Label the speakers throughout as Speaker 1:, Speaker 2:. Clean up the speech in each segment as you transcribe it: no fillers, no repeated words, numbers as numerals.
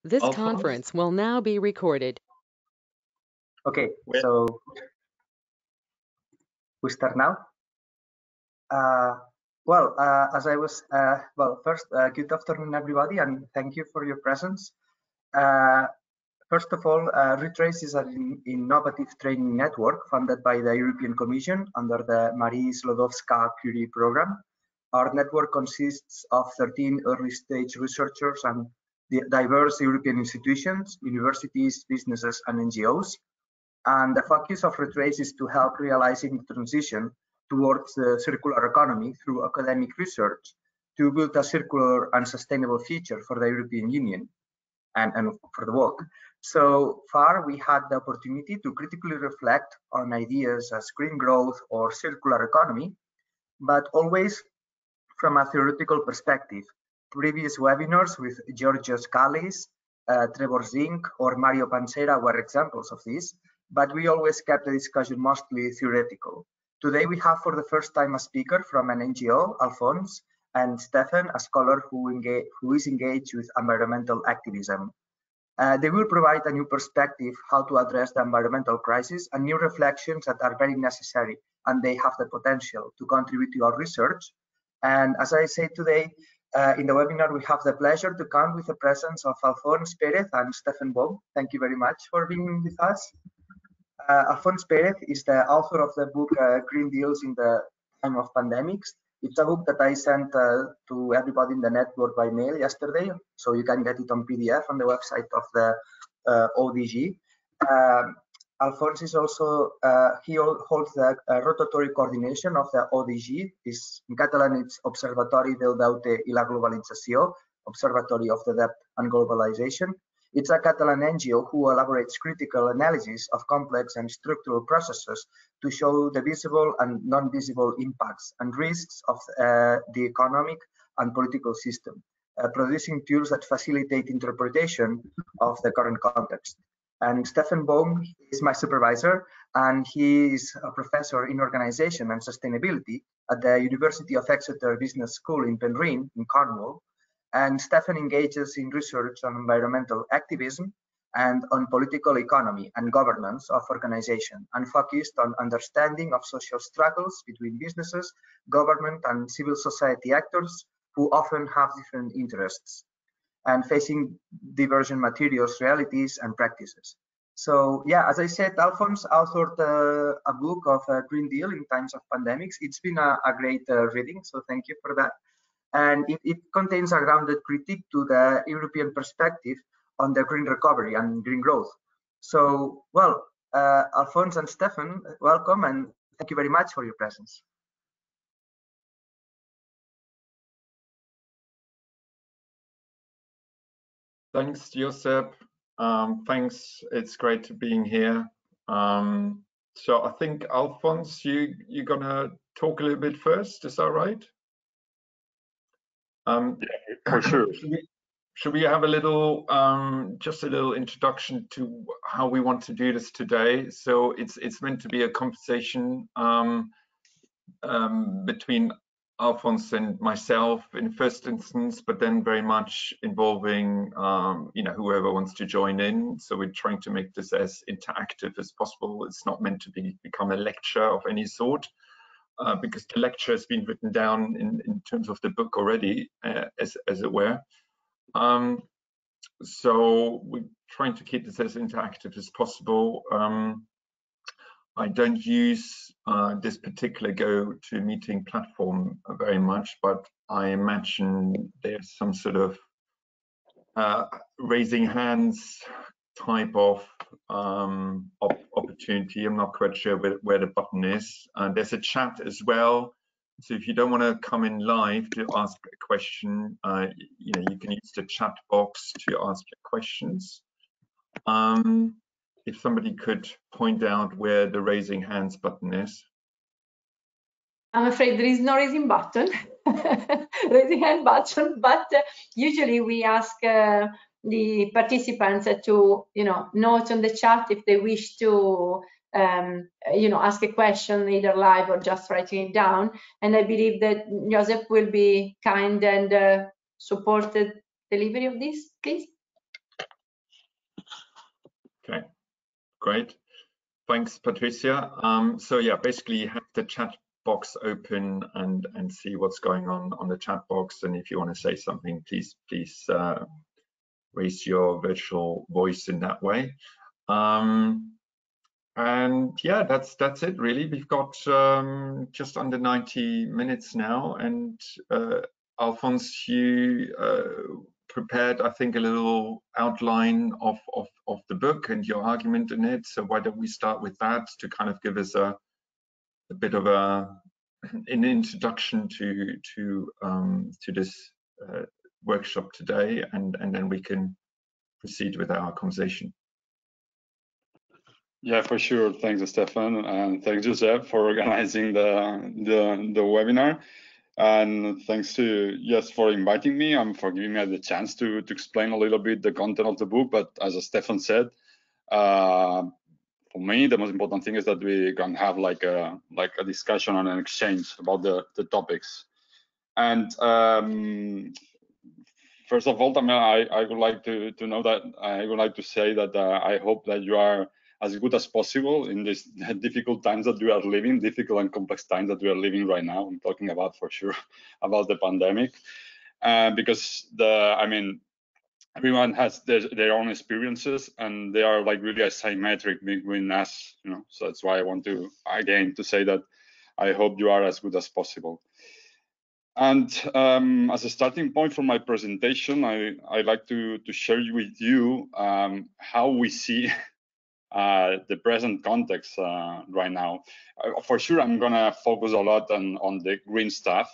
Speaker 1: This
Speaker 2: Alfons?
Speaker 1: conference will now be recorded.
Speaker 3: Okay, so we start now. As I was, first, good afternoon, everybody, and thank you for your presence. First of all, Retrace is an innovative training network funded by the European Commission under the Marie Sklodowska-Curie program. Our network consists of 13 early-stage researchers and diverse European institutions, universities, businesses, and NGOs. And the focus of Retrace is to help realizing the transition towards the circular economy through academic research to build a circular and sustainable future for the European Union and for the world. So far, we had the opportunity to critically reflect on ideas as green growth or circular economy, but always from a theoretical perspective. Previous webinars with Georgios Kallis, Trevor Zink, or Mario Pansera were examples of this, but we always kept the discussion mostly theoretical. Today, we have for the first time a speaker from an NGO, Alfons, and Steffen, a scholar who is engaged with environmental activism. They will provide a new perspective how to address the environmental crisis and new reflections that are very necessary, and they have the potential to contribute to our research. And as I said today, in the webinar, we have the pleasure to count with the presence of Alfons Pérez and Steffen Boehm. Thank you very much for being with us. Alfons Pérez is the author of the book Green Deals in the Time of Pandemics. It's a book that I sent to everybody in the network by mail yesterday, so you can get it on PDF on the website of the ODG. Alfons is also, he holds the rotatory coordination of the ODG. In Catalan, it's Observatory del Deute y la Globalització, Observatory of the Debt and Globalization. It's a Catalan NGO who elaborates critical analysis of complex and structural processes to show the visible and non-visible impacts and risks of the economic and political system, producing tools that facilitate interpretation of the current context. And Steffen Boehm is my supervisor, and he is a professor in organization and sustainability at the University of Exeter Business School in Penryn, in Cornwall. And Steffen engages in research on environmental activism and on political economy and governance of organization, and focused on understanding of social struggles between businesses, government, and civil society actors who often have different interests and facing divergent materials, realities, and practices. So yeah, as I said, Alfons authored a book of Green Deal in Times of Pandemics. It's been a great reading, so thank you for that. And it contains a grounded critique to the European perspective on the green recovery and green growth. So, well, Alfons and Steffen, welcome, and thank you very much for your presence.
Speaker 2: Thanks, Josep. Thanks. It's great to be here. So I think Alfons, you're gonna talk a little bit first. Is that right?
Speaker 4: Yeah, for sure.
Speaker 2: Should we have a little, just a little introduction to how we want to do this today? So it's meant to be a conversation between Alfons and myself in first instance, but then very much involving you know, whoever wants to join in. So we're trying to make this as interactive as possible. It's not meant to become a lecture of any sort, because the lecture has been written down in terms of the book already, as it were. So we're trying to keep this as interactive as possible. I don't use this particular GoToMeeting platform very much, but I imagine there's some sort of raising hands type of opportunity. I'm not quite sure where the button is. There's a chat as well. So if you don't want to come in live to ask a question, you know, you can use the chat box to ask your questions. If somebody could point out where the raising hands button is.
Speaker 5: I'm afraid there is no raising button, raising hand button, but usually we ask the participants to, you know, note on the chat if they wish to, you know, ask a question either live or just writing it down. And I believe that Josep will be kind and support the delivery of this, please.
Speaker 2: Great. Thanks, Patricia. So yeah, basically you have the chat box open and see what's going on the chat box. And if you want to say something, please raise your virtual voice in that way. And yeah, that's it really. We've got just under 90 minutes now, and Alfons, you prepared, I think, a little outline of the book and your argument in it. So why don't we start with that to kind of give us a bit of an introduction to this workshop today, and then we can proceed with our conversation.
Speaker 4: Yeah, for sure. Thanks, Stefan, and thanks, Josep, for organizing the webinar. And thanks to Jess for inviting me and for giving me the chance to explain a little bit the content of the book. But as Stefan said, for me, the most important thing is that we can have like a discussion and an exchange about the topics. And first of all, I would like to know that I would like to say that I hope that you are as good as possible in these difficult times that we are living, difficult and complex times that we are living right now. I'm talking about, for sure, about the pandemic, because everyone has their own experiences, and they are like really asymmetric between us, you know. So that's why I want to again to say that I hope you are as good as possible. And as a starting point for my presentation, I like to share with you how we see the present context right now. For sure, I'm gonna focus a lot on the green stuff,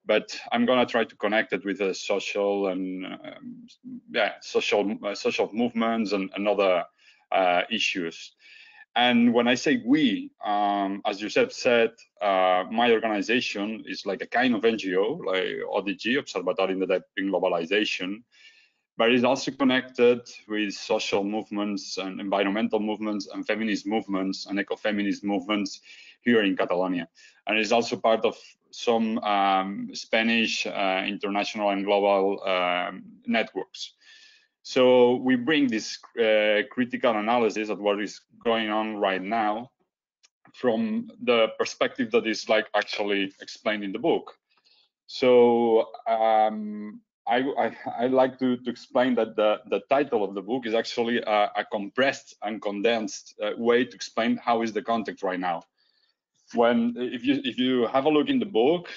Speaker 4: but I'm gonna try to connect it with the social and social movements and other issues. And when I say we, as Josep said, my organization is like a kind of NGO, like ODG, Observatory del Deute in Globalization, but it's also connected with social movements and environmental movements and feminist movements and ecofeminist movements here in Catalonia. And it's also part of some Spanish international and global networks. So we bring this critical analysis of what is going on right now from the perspective that is like actually explained in the book. So I like to explain that the title of the book is actually a compressed and condensed way to explain how is the context right now. If you have a look in the book,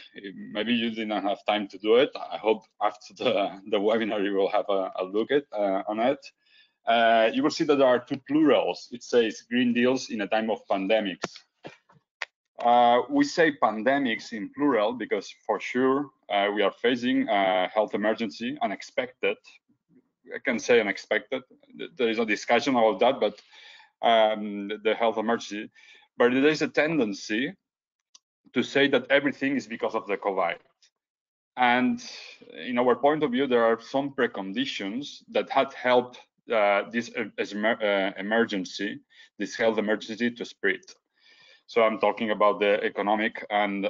Speaker 4: maybe you didn't have time to do it. I hope after the webinar you will have a look at on it. You will see that there are two plurals. It says Green Deals in a time of pandemics. We say pandemics in plural because for sure we are facing a health emergency, unexpected. I can say unexpected. There is a discussion about that, but the health emergency. But there is a tendency to say that everything is because of the COVID. And in our point of view, there are some preconditions that had helped this emergency, this health emergency to spread. So I'm talking about the economic and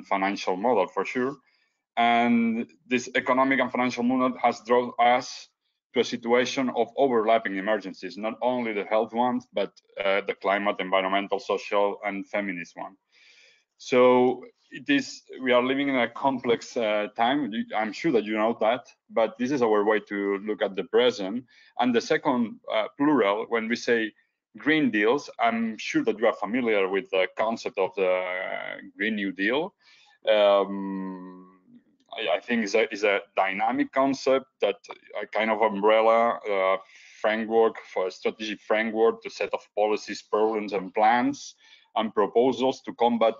Speaker 4: financial model for sure. And this economic and financial model has drawn us to a situation of overlapping emergencies, not only the health ones, but the climate, environmental, social, and feminist one. So we are living in a complex time. I'm sure that you know that, but this is our way to look at the present. And the second plural, when we say Green Deals, I'm sure that you are familiar with the concept of the Green New Deal. I think is a dynamic concept, that a kind of umbrella framework for a strategic framework to set of policies, programs, and plans and proposals to combat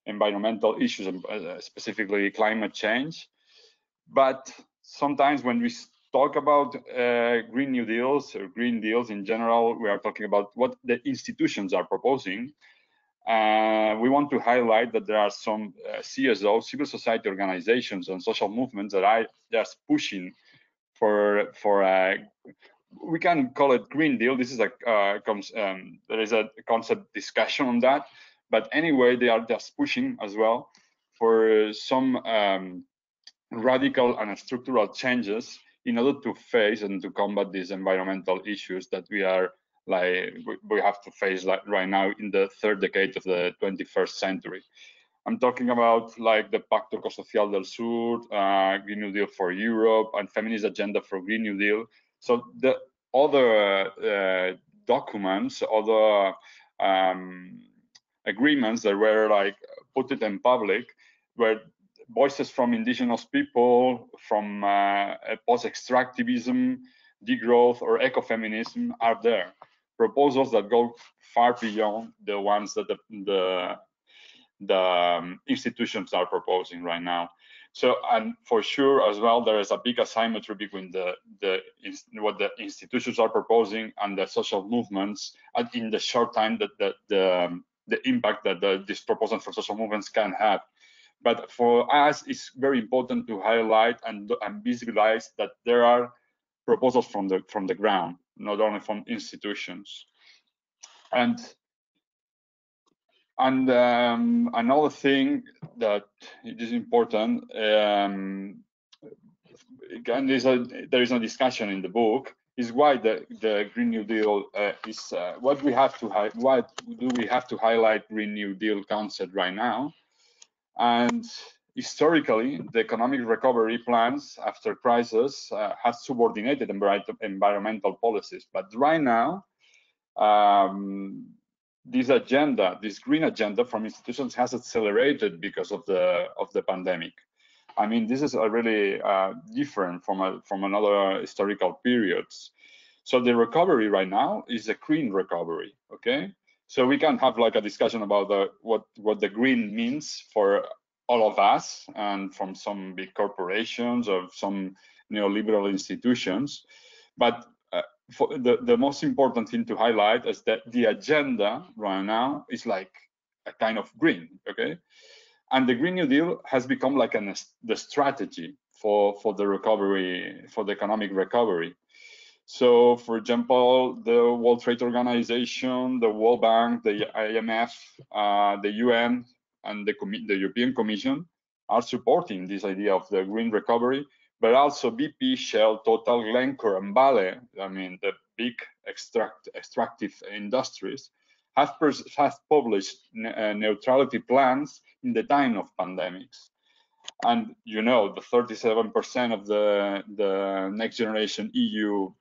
Speaker 4: environmental issues, and specifically climate change. But sometimes when we talk about Green New Deals or Green Deals in general, we are talking about what the institutions are proposing. We want to highlight that there are some CSO, civil society organizations and social movements that are just pushing for we can call it Green Deal. This is there is a concept discussion on that. But anyway, they are just pushing as well for some radical and structural changes in order to face and to combat these environmental issues that we have to face right now in the third decade of the 21st century. I'm talking about like the Pacto Ecosocial del Sur, Green New Deal for Europe, and Feminist Agenda for Green New Deal. So the other documents, other agreements that were like put it in public, where voices from indigenous people, from post-extractivism, degrowth, or ecofeminism are there. Proposals that go far beyond the ones that the institutions are proposing right now. So, and for sure as well, there is a big asymmetry between what the institutions are proposing and the social movements, and in the short time that the impact that these proposals for social movements can have. But for us, it's very important to highlight and visualize that there are proposals from the ground, not only from institutions. And another thing that is important, again, there is a discussion in the book, is why the Green New Deal is what do we have to highlight Green New Deal concept right now. And historically, the economic recovery plans after crisis have subordinated environmental policies. But right now, this agenda, this green agenda from institutions has accelerated because of the pandemic. I mean, this is a really different from another historical periods. So the recovery right now is a green recovery, okay? So we can have like a discussion about what the green means for all of us and from some big corporations or some neoliberal institutions. But for the most important thing to highlight is that the agenda right now is like a kind of green, okay? And the Green New Deal has become like the strategy for the recovery, for the economic recovery. So, for example, the World Trade Organization, the World Bank, the IMF, the UN, and the European Commission are supporting this idea of the green recovery, but also BP, Shell, Total, Glencore, and Vale, I mean, the big extractive industries, have published neutrality plans in the time of pandemics. And you know, the 37% of the next generation EU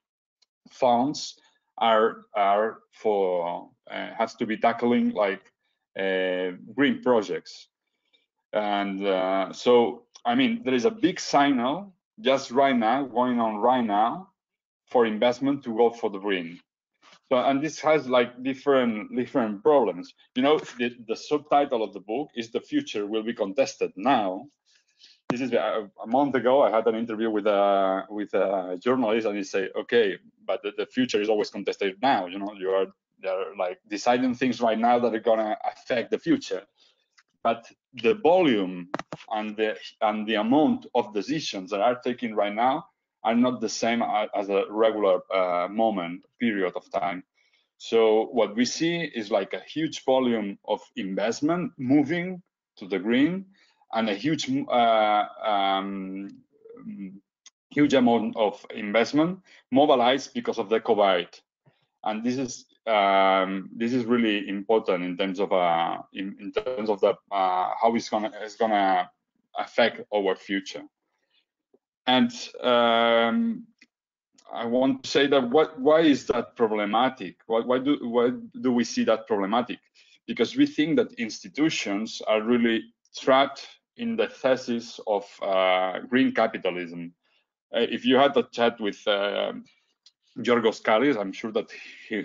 Speaker 4: funds are for has to be tackling like green projects. And so, I mean, there is a big signal just right now, going on right now, for investment to go for the green. So, and this has like different problems. You know, the subtitle of the book is "The Future Will Be Contested Now." This is a month ago. I had an interview with a journalist, and he said, "Okay, but the future is always contested now. You know, they're like deciding things right now that are gonna affect the future." But the volume and the amount of decisions that are taken right now are not the same as a regular period of time. So what we see is like a huge volume of investment moving to the green, and a huge amount of investment mobilized because of the COVID. And this is really important in terms of how it's gonna affect our future. And I want to say that why is that problematic? Why do we see that problematic? Because we think that institutions are really trapped in the thesis of green capitalism. If you had a chat with Giorgos Kallis, I'm sure that he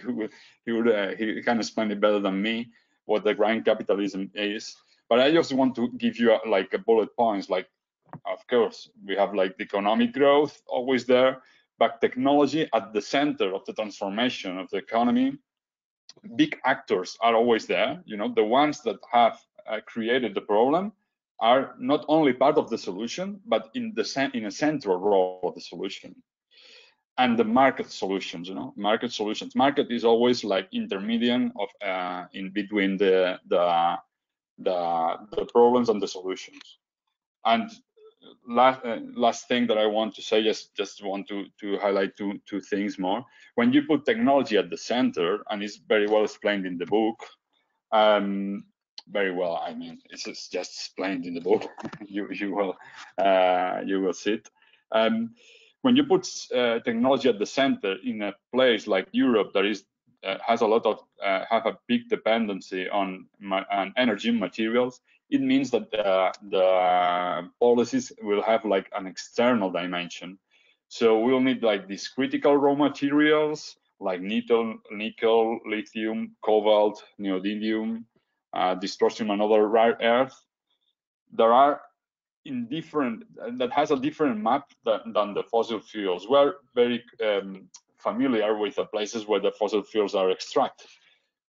Speaker 4: can explain it better than me what the green capitalism is. But I just want to give you like a bullet points. Like, of course, we have like the economic growth always there, but technology at the center of the transformation of the economy. Big actors are always there. You know, the ones that have created the problem are not only part of the solution, but in a central role of the solution. And the market solutions, you know, market solutions. Market is always like intermediate of in between the problems and the solutions. And last thing that I want to say, just want to highlight two things more. When you put technology at the center, and it's very well explained in the book, very well, I mean, it's just explained in the book. you will see it. When you put technology at the center in a place like Europe that is has a lot of have a big dependency on energy materials, it means that the policies will have like an external dimension. So we'll need like these critical raw materials like nickel, lithium, cobalt, neodymium, dysprosium, and other rare earths. There are that has a different map than the fossil fuels. We're very familiar with the places where the fossil fuels are extracted,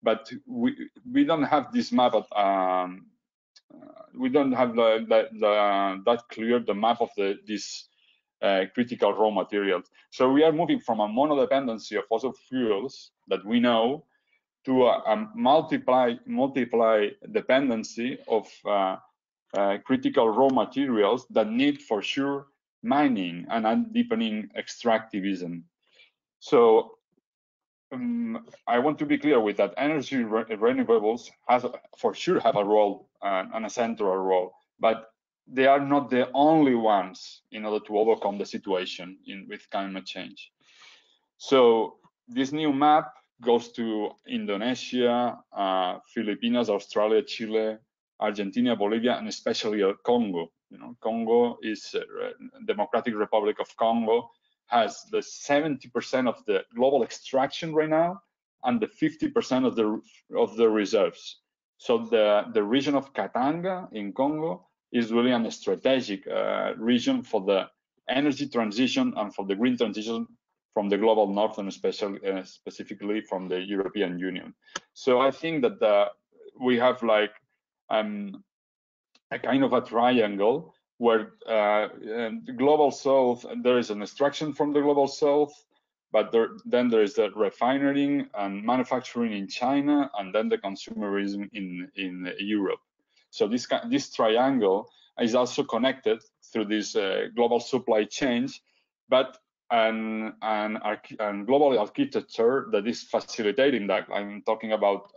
Speaker 4: but we don't have this map. We don't have that clear the map of these critical raw materials. So we are moving from a monodependency of fossil fuels that we know to a multiply dependency of critical raw materials that need for sure mining and deepening extractivism. So I want to be clear with that. Energy renewables for sure have a role and a central role, but they are not the only ones in order to overcome the situation with climate change. So this new map goes to Indonesia, Philippines, Australia, Chile, Argentina, Bolivia, and especially Congo. Congo is Democratic Republic of Congo, has the 70% of the global extraction right now and the 50% of the reserves. So the region of Katanga in Congo is really a strategic region for the energy transition and for the green transition from the global north, and specifically from the European Union. So I think that we have like a kind of a triangle where the global south, there is an extraction from the global south, but then there is the refining and manufacturing in China, and then the consumerism in Europe. So this triangle is also connected through this global supply chains, but and global architecture that is facilitating that. I'm talking about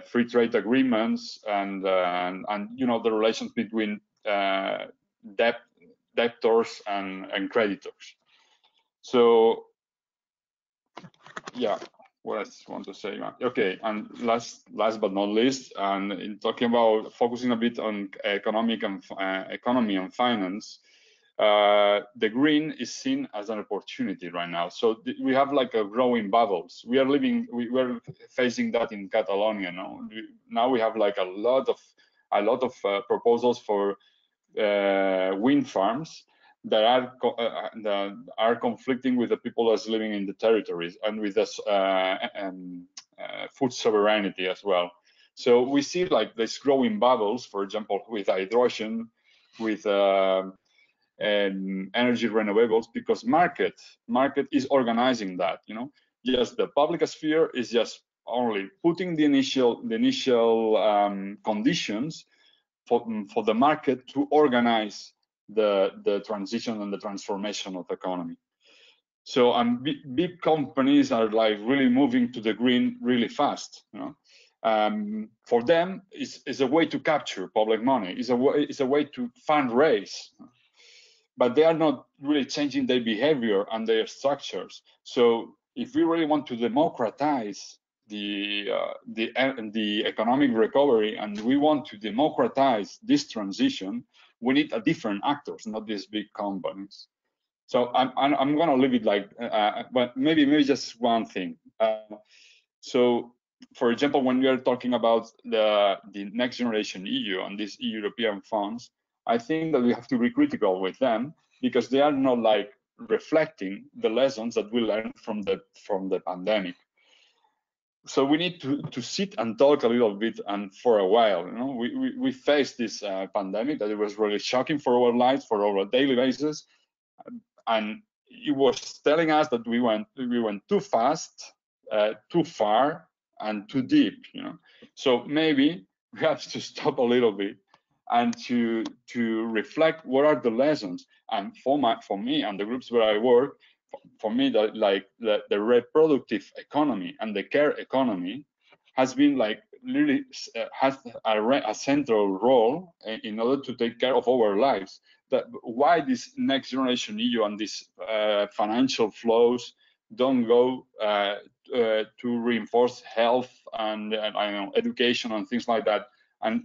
Speaker 4: free trade agreements and the relations between debtors and creditors. So yeah, what I want to say. Okay, and last but not least, and in talking about focusing a bit on economy and finance, the green is seen as an opportunity right now. So we have like a growing bubbles. We're facing that in Catalonia now. Now we have like a lot of proposals for wind farms that are conflicting with the people that's living in the territories and with this food sovereignty as well. So we see like this growing bubbles, for example, with hydrogen, with energy renewables, because market is organizing that. Just the public sphere is just only putting the initial conditions for the market to organize the transition and the transformation of the economy. So big companies are like really moving to the green really fast. For them, it's a way to capture public money. It's a way to fundraise. But they are not really changing their behavior and their structures. So if we really want to democratize the economic recovery, and we want to democratize this transition, we need a different actors, not these big companies. So I'm going to leave it like, but maybe just one thing. So, for example, when we are talking about the Next Generation EU and these European funds, I think that we have to be critical with them, because they are not like reflecting the lessons that we learned from the pandemic. So we need to sit and talk a little bit, and for a while, we faced this pandemic that it was really shocking for our lives, for our daily basis, and it was telling us that we went too fast, too far, and too deep. So maybe we have to stop a little bit and to reflect what are the lessons. And for me and the groups where I work, for me, the reproductive economy and the care economy has been really has a central role in order to take care of our lives. Why this next generation EU and these financial flows don't go to reinforce health and I don't know, education and things like that, and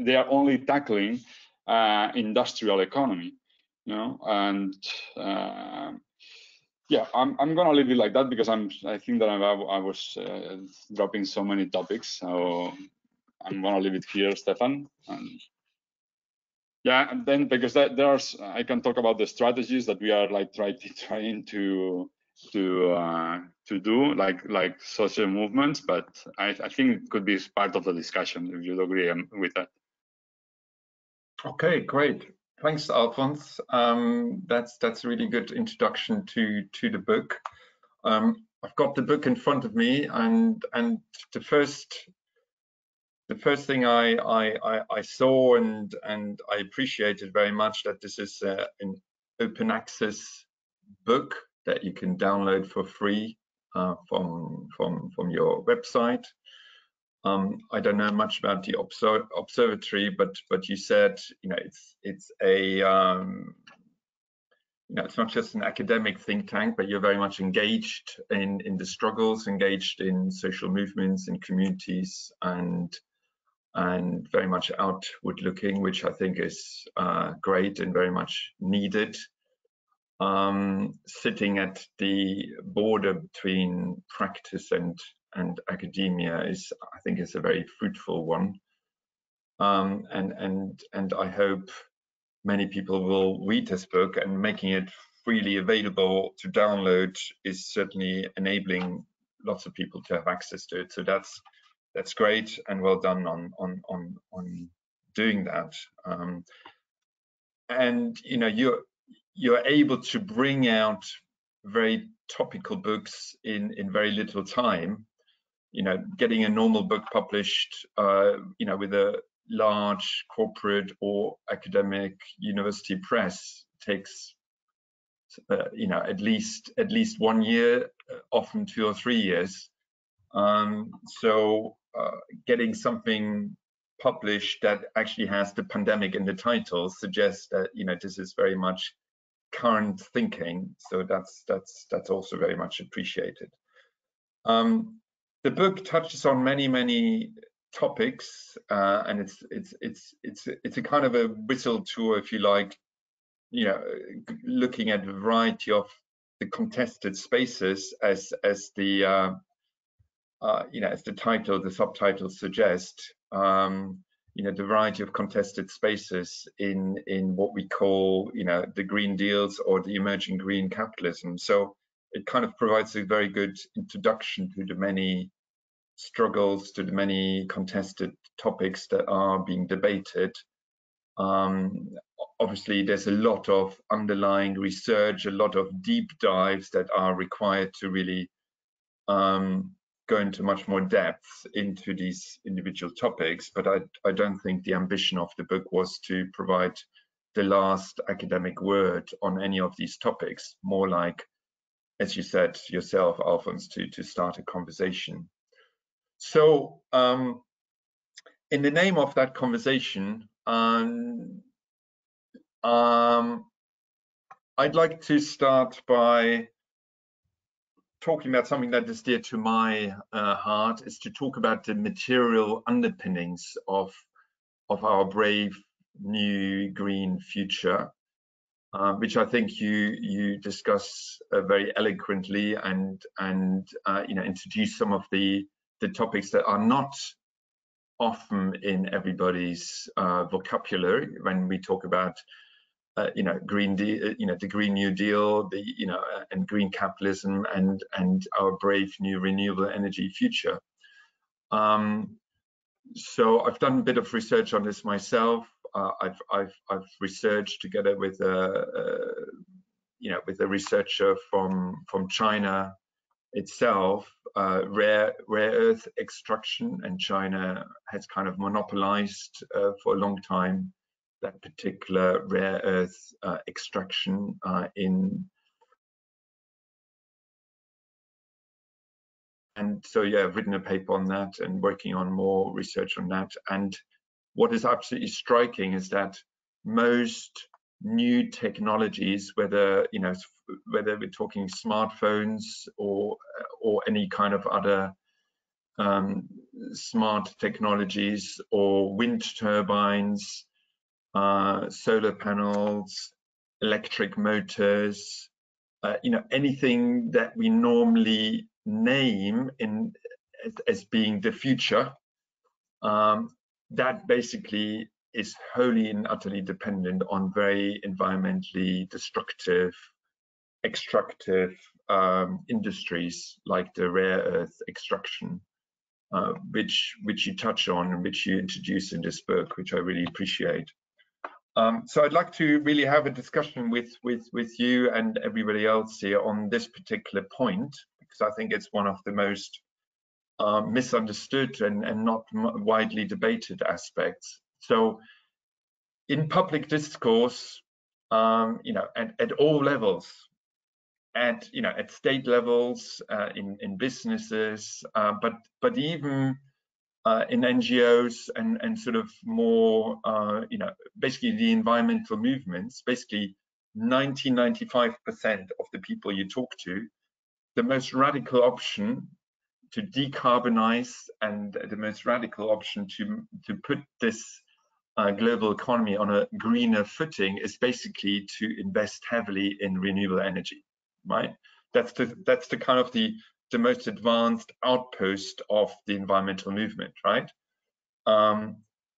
Speaker 4: they are only tackling industrial economy, you know. And yeah, I'm gonna leave it like that because I think that I was dropping so many topics, so I'm gonna leave it here, Stefan. And yeah, and then because I can talk about the strategies that we are trying to do, like social movements, but I think it could be part of the discussion if you'd agree with that.
Speaker 2: Okay, great. Thanks, Alfons. That's a really good introduction to the book. I've got the book in front of me, and the first thing I saw and I appreciated very much that this is an open access book that you can download for free from your website. I don't know much about the observatory, but you said, you know, it's a you know, it's not just an academic think tank, but you're very much engaged in the struggles, engaged in social movements and communities, and very much outward looking, which I think is great and very much needed. Sitting at the border between practice and academia I think is a very fruitful one, and I hope many people will read this book, and making it freely available to download is certainly enabling lots of people to have access to it. So that's great, and well done on doing that. And you know, you're able to bring out very topical books in very little time. You know, getting a normal book published, you know, with a large corporate or academic university press takes, you know, at least 1 year, often 2 or 3 years. So getting something published that actually has the pandemic in the title suggests that, you know, this is very much current thinking. So that's also very much appreciated. The book touches on many topics, and it's a kind of a whistle tour, if you like, you know, looking at a variety of the contested spaces as the you know, as the title, the subtitle suggest. You know, the variety of contested spaces in what we call, you know, the green deals or the emerging green capitalism. So it kind of provides a very good introduction to the many struggles, to the many contested topics that are being debated. Obviously, there's a lot of underlying research, a lot of deep dives that are required to really go into much more depth into these individual topics. But I don't think the ambition of the book was to provide the last academic word on any of these topics, more like, as you said yourself, Alfons, to start a conversation. So in the name of that conversation, I'd like to start by talking about something that is dear to my heart, is to talk about the material underpinnings of our brave new green future, which I think you discuss very eloquently and you know, introduce some of the topics that are not often in everybody's vocabulary when we talk about you know, Green Deal, you know, the Green New Deal, the, you know, and green capitalism and our brave new renewable energy future. So I've done a bit of research on this myself. I've researched together with you know, with a researcher from China itself, rare earth extraction, and China has kind of monopolized for a long time that particular rare earth extraction and so yeah, I've written a paper on that and working on more research on that. And what is absolutely striking is that most new technologies, whether we're talking smartphones or any kind of other smart technologies, or wind turbines, solar panels, electric motors, anything that we normally name as being the future, that basically is wholly and utterly dependent on very environmentally destructive, extractive industries like the rare earth extraction, which you touch on and which you introduce in this book, which I really appreciate. So I'd like to really have a discussion with you and everybody else here on this particular point, because I think it's one of the most misunderstood and not widely debated aspects. So in public discourse, at all levels, at state levels, in businesses, but even in NGOs and sort of more, basically the environmental movements, basically 95% of the people you talk to, the most radical option to decarbonize and the most radical option to put this global economy on a greener footing is basically to invest heavily in renewable energy, right? That's the kind of the most advanced outpost of the environmental movement, right?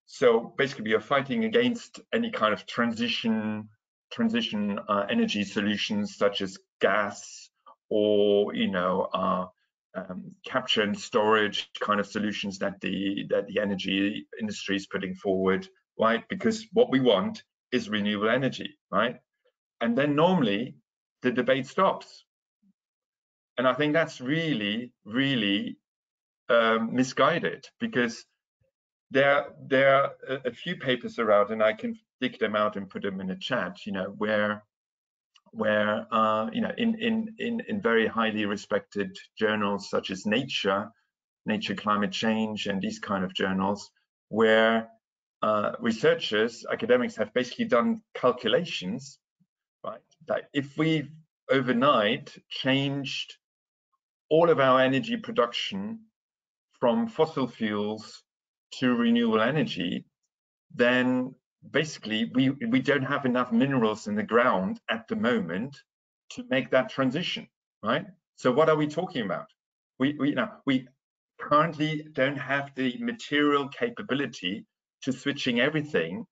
Speaker 2: So basically we are fighting against any kind of transition energy solutions such as gas or capture and storage kind of solutions that the energy industry is putting forward, right? Because what we want is renewable energy, right? And then normally the debate stops. And I think that's really, really misguided, because there are a few papers around, and I can dig them out and put them in a chat, where in very highly respected journals such as Nature Climate Change, and these kind of journals, where researchers, academics have basically done calculations, right? That if we overnight changed all of our energy production from fossil fuels to renewable energy, then basically we don't have enough minerals in the ground at the moment to make that transition, right? So what are we talking about? We currently don't have the material capability to switching everything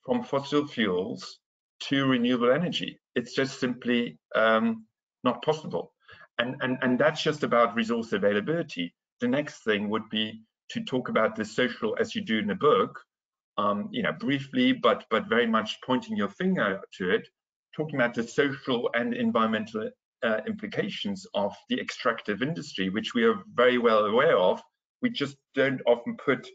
Speaker 2: from fossil fuels to renewable energy. It's just simply not possible. And that's just about resource availability. The next thing would be to talk about the social, as you do in the book, briefly, but very much pointing your finger to it, talking about the social and environmental implications of the extractive industry, which we are very well aware of. We just don't often put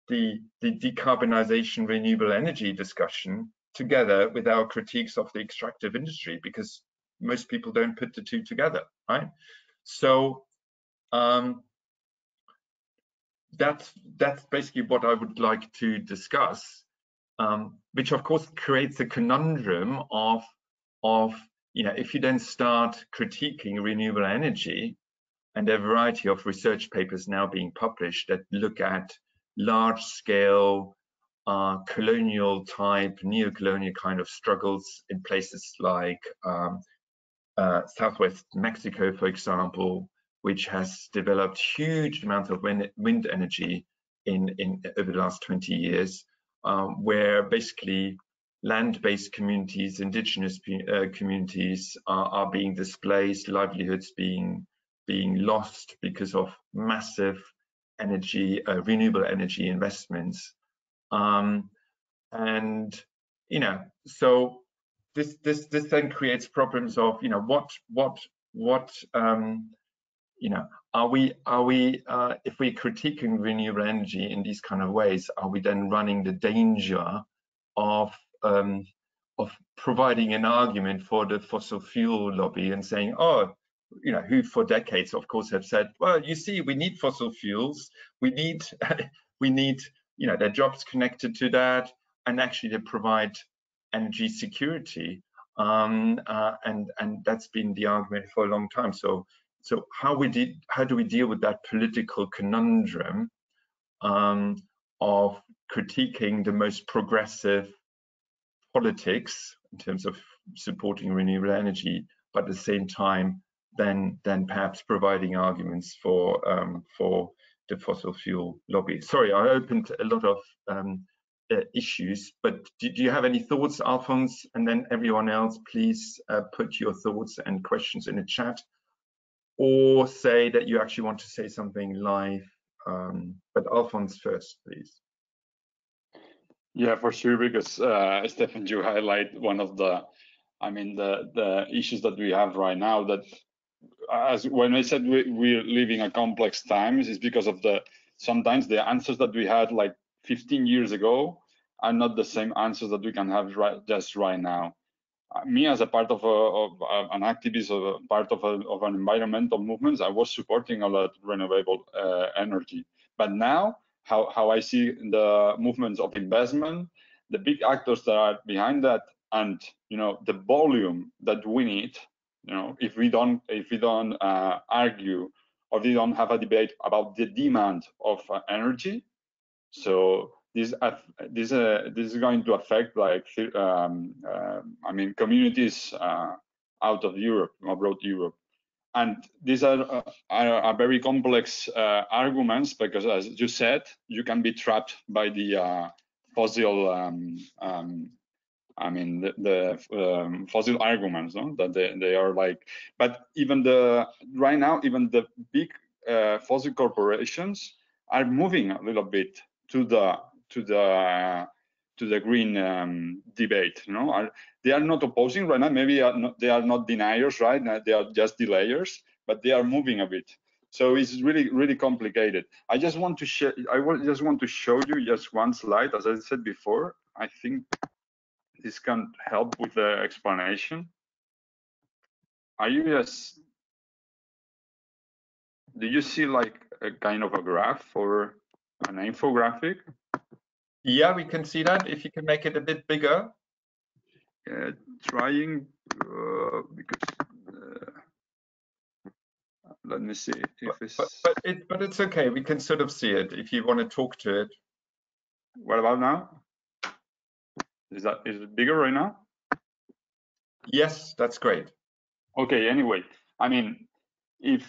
Speaker 2: the decarbonization renewable energy discussion together with our critiques of the extractive industry, because most people don't put the two together, right? So that's basically what I would like to discuss, which of course creates a conundrum of if you then start critiquing renewable energy, and there are a variety of research papers now being published that look at large-scale colonial type, neo-colonial kind of struggles in places like Southwest Mexico, for example, which has developed huge amounts of wind energy over the last 20 years, where basically land-based communities, indigenous communities are being displaced, livelihoods being lost because of massive renewable energy investments, so this then creates problems of what you know, are we if we're critiquing renewable energy in these kind of ways, are we then running the danger of providing an argument for the fossil fuel lobby and saying, oh, you know, who for decades, of course, have said, well, you see, we need fossil fuels, we need, you know, their jobs connected to that, and actually they provide energy security, and that's been the argument for a long time. So how do we deal with that political conundrum of critiquing the most progressive politics in terms of supporting renewable energy, but at the same time then perhaps providing arguments for the fossil fuel lobby? Sorry, I opened a lot of issues, but do you have any thoughts, Alfons? And then everyone else, please put your thoughts and questions in the chat, or say that you actually want to say something live. But Alfons first, please.
Speaker 4: Yeah, for sure, because Steffen, you highlight one of the, I mean, the issues that we have right now, that as when I said we're living a complex times, is because of sometimes the answers that we had like 15 years ago are not the same answers that we can have just right now. Me, as a part of an activist, or part of an environmental movement, I was supporting a lot of renewable energy. But now, how I see the movements of investment, the big actors that are behind that, and you know, the volume that we need, you know, if we don't argue, or we don't have a debate about the demand of energy, so this is going to affect, like, I mean, communities out of Europe, abroad Europe, and these are very complex arguments, because, as you said, you can be trapped by the fossil. I mean, the fossil arguments, no? That they are like. But even right now, even the big fossil corporations are moving a little bit to the green debate. You know, they are not opposing right now. Maybe they are not deniers, right? They are just delayers, but they are moving a bit. So it's really complicated. I just want to share. Just want to show you just one slide. As I said before, I think this can help with the explanation. Are you just? Do you see like a kind of a graph or an infographic?
Speaker 2: Yeah, we can see that. If you can make it a bit bigger.
Speaker 4: Trying, because let me see if it's.
Speaker 2: But it's okay. We can sort of see it if you want to talk to it.
Speaker 4: What about now? Is it bigger right now?
Speaker 2: Yes, that's great.
Speaker 4: Okay. Anyway, I mean, if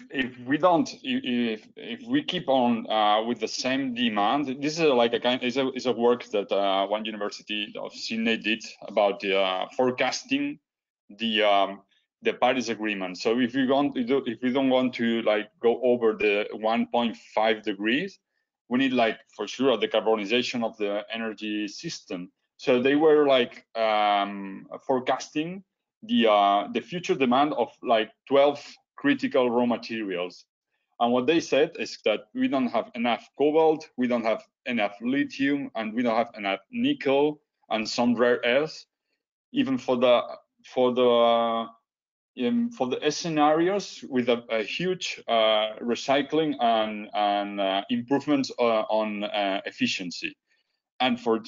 Speaker 4: we keep on with the same demand, this is like is a work that one university of Sydney did about the forecasting the Paris Agreement. So if we don't want to like go over the 1.5 degrees, we need, like, for sure, a decarbonization of the energy system. So they were like forecasting the future demand of like 12 critical raw materials. And what they said is that we don't have enough cobalt, we don't have enough lithium, and we don't have enough nickel and some rare earths, even for the scenarios with a huge recycling and improvements on efficiency. And for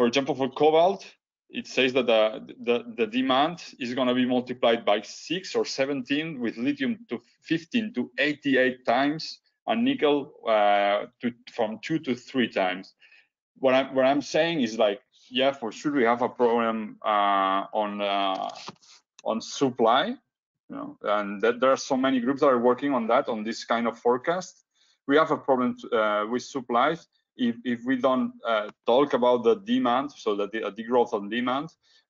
Speaker 4: example, for cobalt, it says that the demand is going to be multiplied by 6 or 17, with lithium to 15 to 88 times, and nickel from 2 to 3 times. What I'm saying is, like, yeah, for sure we have a problem on supply, you know, and that there are so many groups that are working on that, on this kind of forecast. We have a problem with supplies if we don't talk about the demand, so that the growth on demand,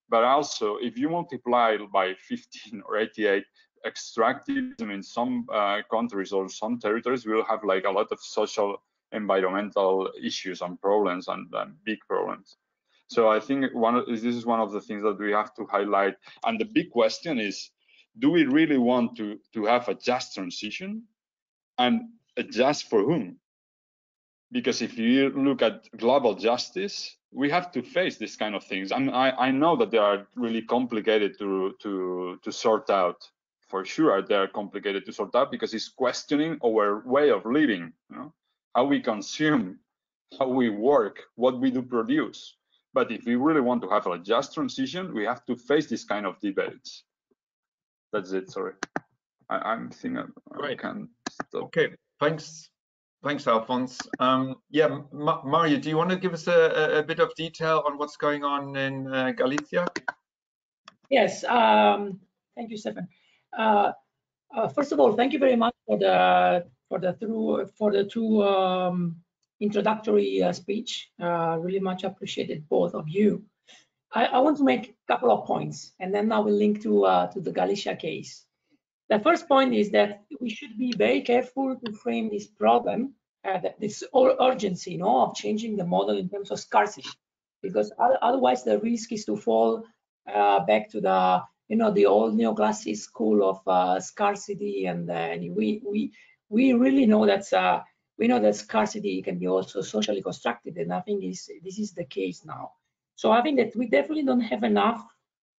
Speaker 4: but also if you multiply by 15 or 88, extractivism in some countries or some territories will have like a lot of social, environmental issues and problems, and big problems. So I think this is one of the things that we have to highlight. And the big question is, do we really want to have a just transition, and a just for whom? Because if you look at global justice, we have to face this kind of things. I know that they are really complicated to sort out. For sure, they are complicated to sort out because it's questioning our way of living, you know? How we consume, how we work, what we do produce. But if we really want to have a just transition, we have to face this kind of debates. That's it. Sorry, I'm thinking I can stop.
Speaker 2: Okay, thanks, Alfons. Yeah, Mario, do you want to give us a bit of detail on what's going on in Galicia?
Speaker 6: Yes, thank you, Steffen. First of all, thank you very much for the two introductory speech. Really much appreciated, both of you. I want to make a couple of points, and then I will link to the Galicia case. The first point is that we should be very careful to frame this problem, this urgency, you know, of changing the model in terms of scarcity, because otherwise the risk is to fall back to the, you know, the old neoclassic school of scarcity, and we really know that we know that scarcity can be also socially constructed, and I think this is the case now. So I think that we definitely don't have enough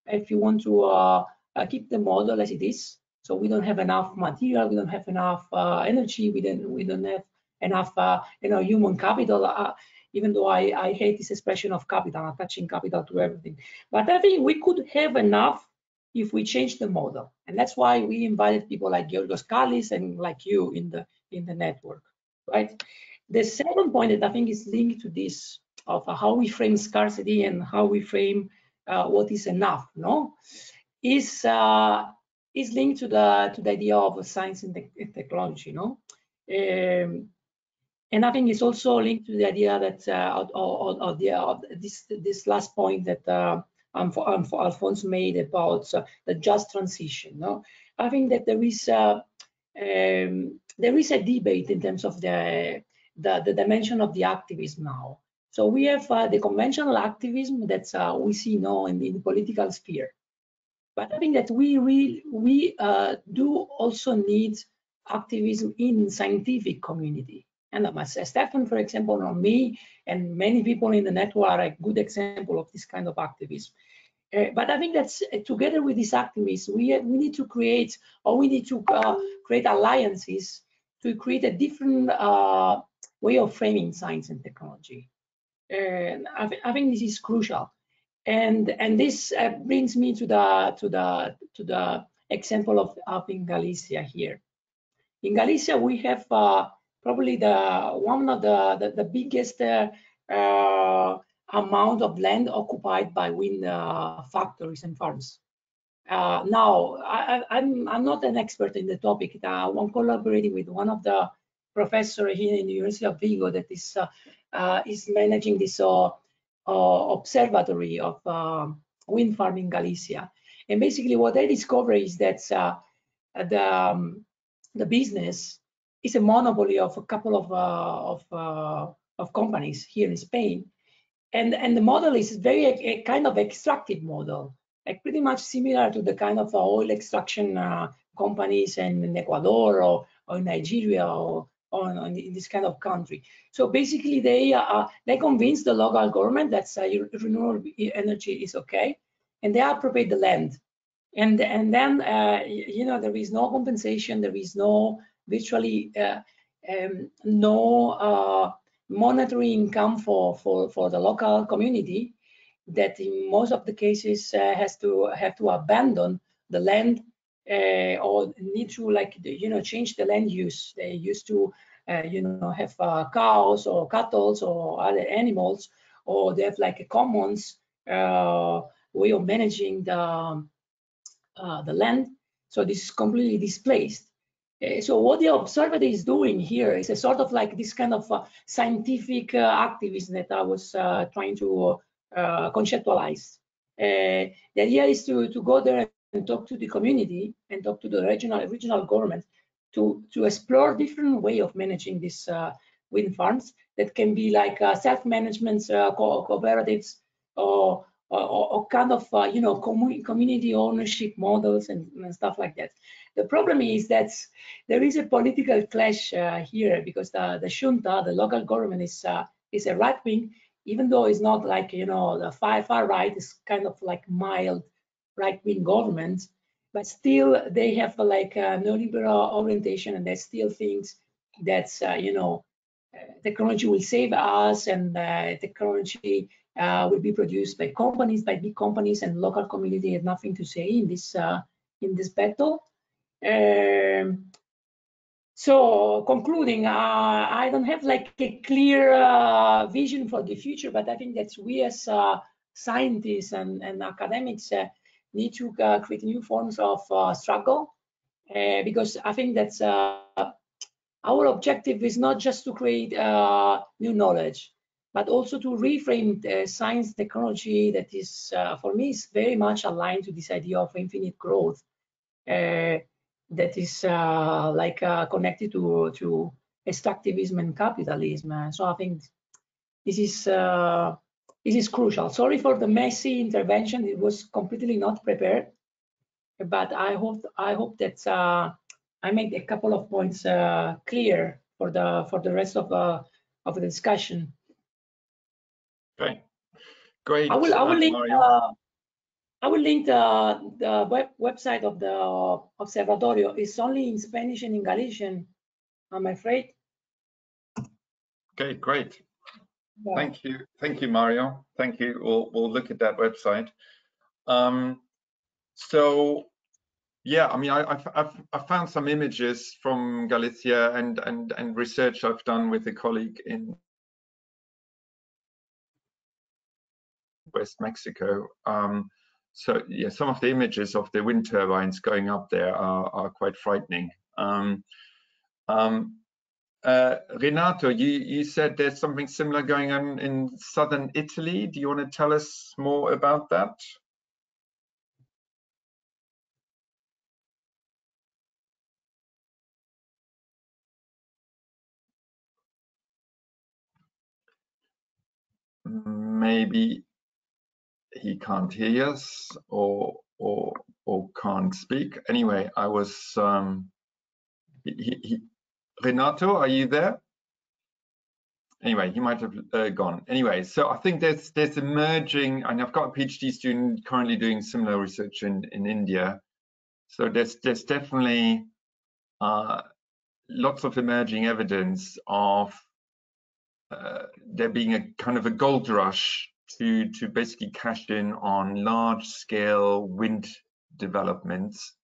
Speaker 6: if you want to keep the model as it is. So we don't have enough material, we don't have enough energy, we don't have enough you know, human capital. Even though I hate this expression of capital, attaching capital to everything. But I think we could have enough if we change the model, and that's why we invited people like Georgios Kallis and like you in the network, right? The second point that I think is linked to this of how we frame scarcity and how we frame what is enough, no, is linked to the idea of science and technology, no. And I think it's also linked to the idea that this last point that Alfons made about the just transition. No, I think that there is a debate in terms of the dimension of the activism now. So we have the conventional activism that we see now in the political sphere, but I think that we do also need activism in scientific community. And Steffen, for example, or me, and many people in the network are a good example of this kind of activism. But I think that's together with this activism, we need to create, or we need to create alliances to create a different way of framing science and technology. And I think this is crucial. And this brings me to the example of in Galicia here. In Galicia, we have probably one of the biggest amount of land occupied by wind factories and farms. Now, I'm not an expert in the topic. I'm collaborating with one of the professors here in the University of Vigo that is managing this observatory of wind farm in Galicia. And basically, what they discover is that the business is a monopoly of a couple of companies here in Spain, and the model is very a kind of extractive model, like pretty much similar to the kind of oil extraction companies in Ecuador or in Nigeria or in this kind of country. So basically, they convince the local government that renewable energy is okay, and they appropriate the land. And then you know, there is no compensation, there is no virtually no monetary income for the local community, that in most of the cases have to abandon the land or need to, like, you know, change the land use. They used to you know, have cows or cattle or other animals, or they have like a commons way of managing the land. So this is completely displaced. So what the observatory is doing here is a sort of like this kind of scientific activism that I was trying to conceptualize. The idea is to go there and talk to the community and talk to the regional government to explore different way of managing these wind farms that can be like self-management cooperatives, or kind of community ownership models and stuff like that. The problem is that there is a political clash here, because the junta, the local government, is a right wing, even though it's not like the far right. It's kind of like mild right wing government, but still they have like a neoliberal orientation, and they still thinks that technology will save us, and technology will be produced by companies, by big companies, and local community have nothing to say in this battle. So concluding, I don't have like a clear vision for the future, but I think that we as scientists and academics need to create new forms of struggle, because I think that our objective is not just to create new knowledge, but also to reframe science technology that is, for me, is very much aligned to this idea of infinite growth, that is connected to extractivism and capitalism. So I think this is crucial. Sorry for the messy intervention; it was completely not prepared, but I hope that I made a couple of points clear for the rest of the discussion.
Speaker 2: Okay, great.
Speaker 6: I will link.
Speaker 2: Mario.
Speaker 6: I will link the website of the Observatorio. It's only in Spanish and in Galician, I'm afraid.
Speaker 2: Okay, great.
Speaker 6: Yeah.
Speaker 2: Thank you, Mario. Thank you. We'll look at that website. So yeah, I mean, I found some images from Galicia and research I've done with a colleague in West Mexico. So yeah, some of the images of the wind turbines going up there are quite frightening. Renato, you said there's something similar going on in southern Italy. Do you want to tell us more about that? Maybe he can't hear us or can't speak. Anyway, I was Renato, are you there? Anyway, he might have gone. Anyway, so I think there's emerging, and I've got a PhD student currently doing similar research in India. So there's definitely lots of emerging evidence of there being a kind of a gold rush to basically cash in on large-scale wind developments,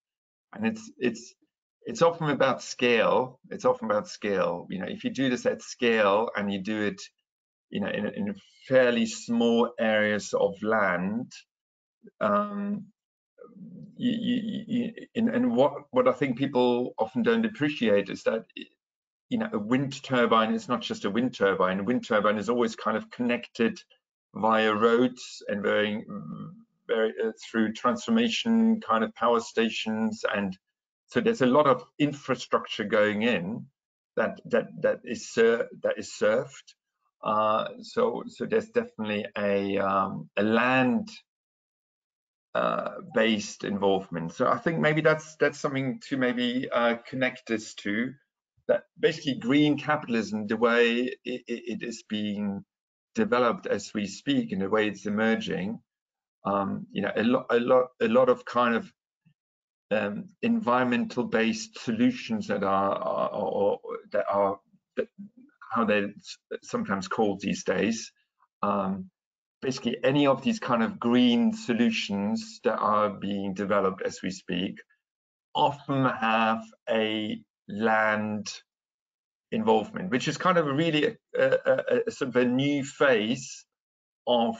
Speaker 2: and it's often about scale. It's often about scale. If you do this at scale and you do it, in fairly small areas of land, and what I think people often don't appreciate is that a wind turbine is not just a wind turbine. A wind turbine is always kind of connected via roads and very through transformation kind of power stations, and so there's a lot of infrastructure going in that is served. So there's definitely a land based involvement. So I think maybe that's something to maybe connect this to. That basically green capitalism, the way it is being developed as we speak, and the way it's emerging, a lot of kind of environmental based solutions that are how they're sometimes called these days. Basically, any of these kind of green solutions that are being developed as we speak often have a land involvement, which is kind of really a sort of a new phase of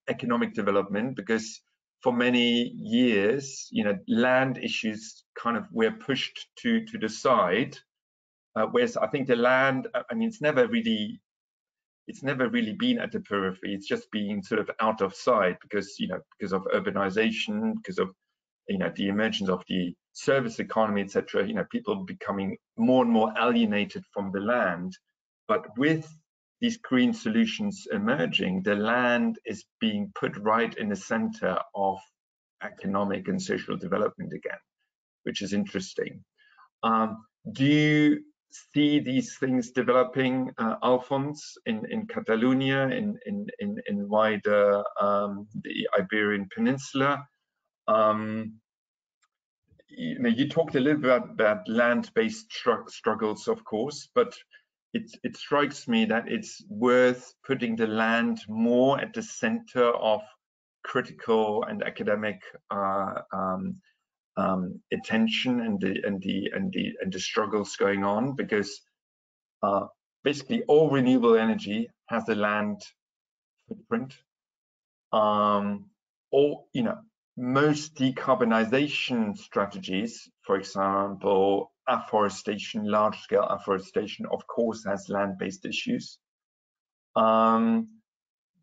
Speaker 2: economic development, because for many years, land issues kind of were pushed to the side, whereas I think the land, I mean, it's never really been at the periphery. It's just been sort of out of sight because of urbanization, because of the emergence of the service economy, etc. People becoming more and more alienated from the land. But with these green solutions emerging, the land is being put right in the center of economic and social development again, which is interesting. Do you see these things developing, Alfons, in Catalonia, in wider the Iberian Peninsula? You talked a little bit about land-based struggles, of course, but it strikes me that it's worth putting the land more at the center of critical and academic attention and the struggles going on, because basically all renewable energy has a land footprint. Most decarbonization strategies, for example, afforestation, large-scale afforestation, of course, has land-based issues.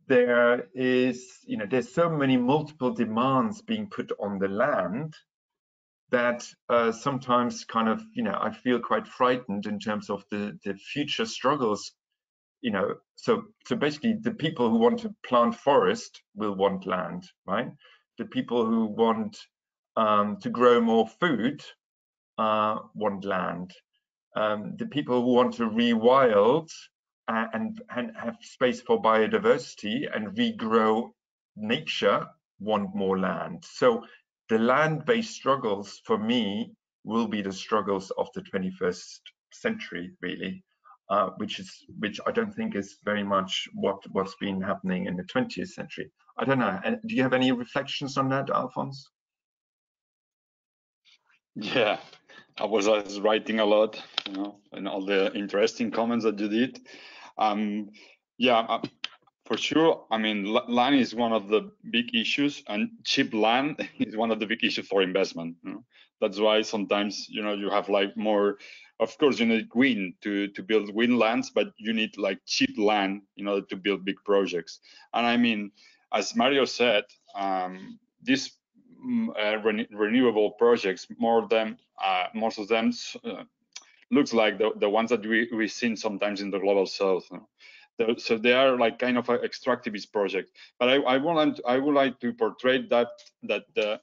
Speaker 2: There is, there's so many multiple demands being put on the land that sometimes kind of, I feel quite frightened in terms of the future struggles. So basically the people who want to plant forest will want land, right? The people who want to grow more food want land. The people who want to rewild and have space for biodiversity and regrow nature want more land. So the land-based struggles for me will be the struggles of the 21st century, really, which I don't think is very much what's been happening in the 20th century. I don't know. Do you have any reflections on that, Alfons?
Speaker 4: Yeah, I was writing a lot, and all the interesting comments that you did. For sure. I mean, land is one of the big issues, and cheap land is one of the big issues for investment. That's why sometimes, you have like more. Of course, you need wind to build wind lands, but you need like cheap land in order to build big projects. And I mean, as Mario said, these renewable projects, most of them looks like the ones that we've seen sometimes in the global south. So they are like kind of an extractivist project. But I would like to portray that the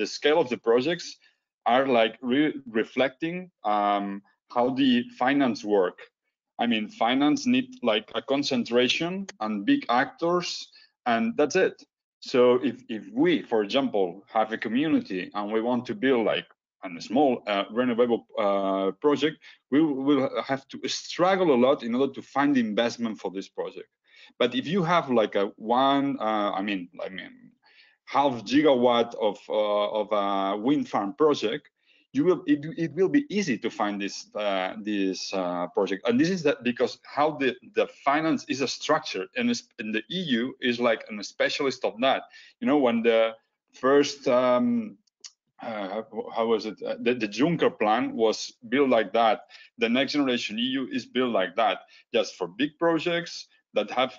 Speaker 4: scale of the projects are like reflecting how the finance work. I mean, finance need like a concentration and big actors, and that's it. So if we, for example, have a community and we want to build like a small renewable project, we will have to struggle a lot in order to find investment for this project. But if you have like a half gigawatt of a wind farm project, it will be easy to find this project. And this is because how the finance is structured, and the EU is like a specialist of that. When the first how was it? The Juncker plan was built like that. The Next Generation EU is built like that, just for big projects that have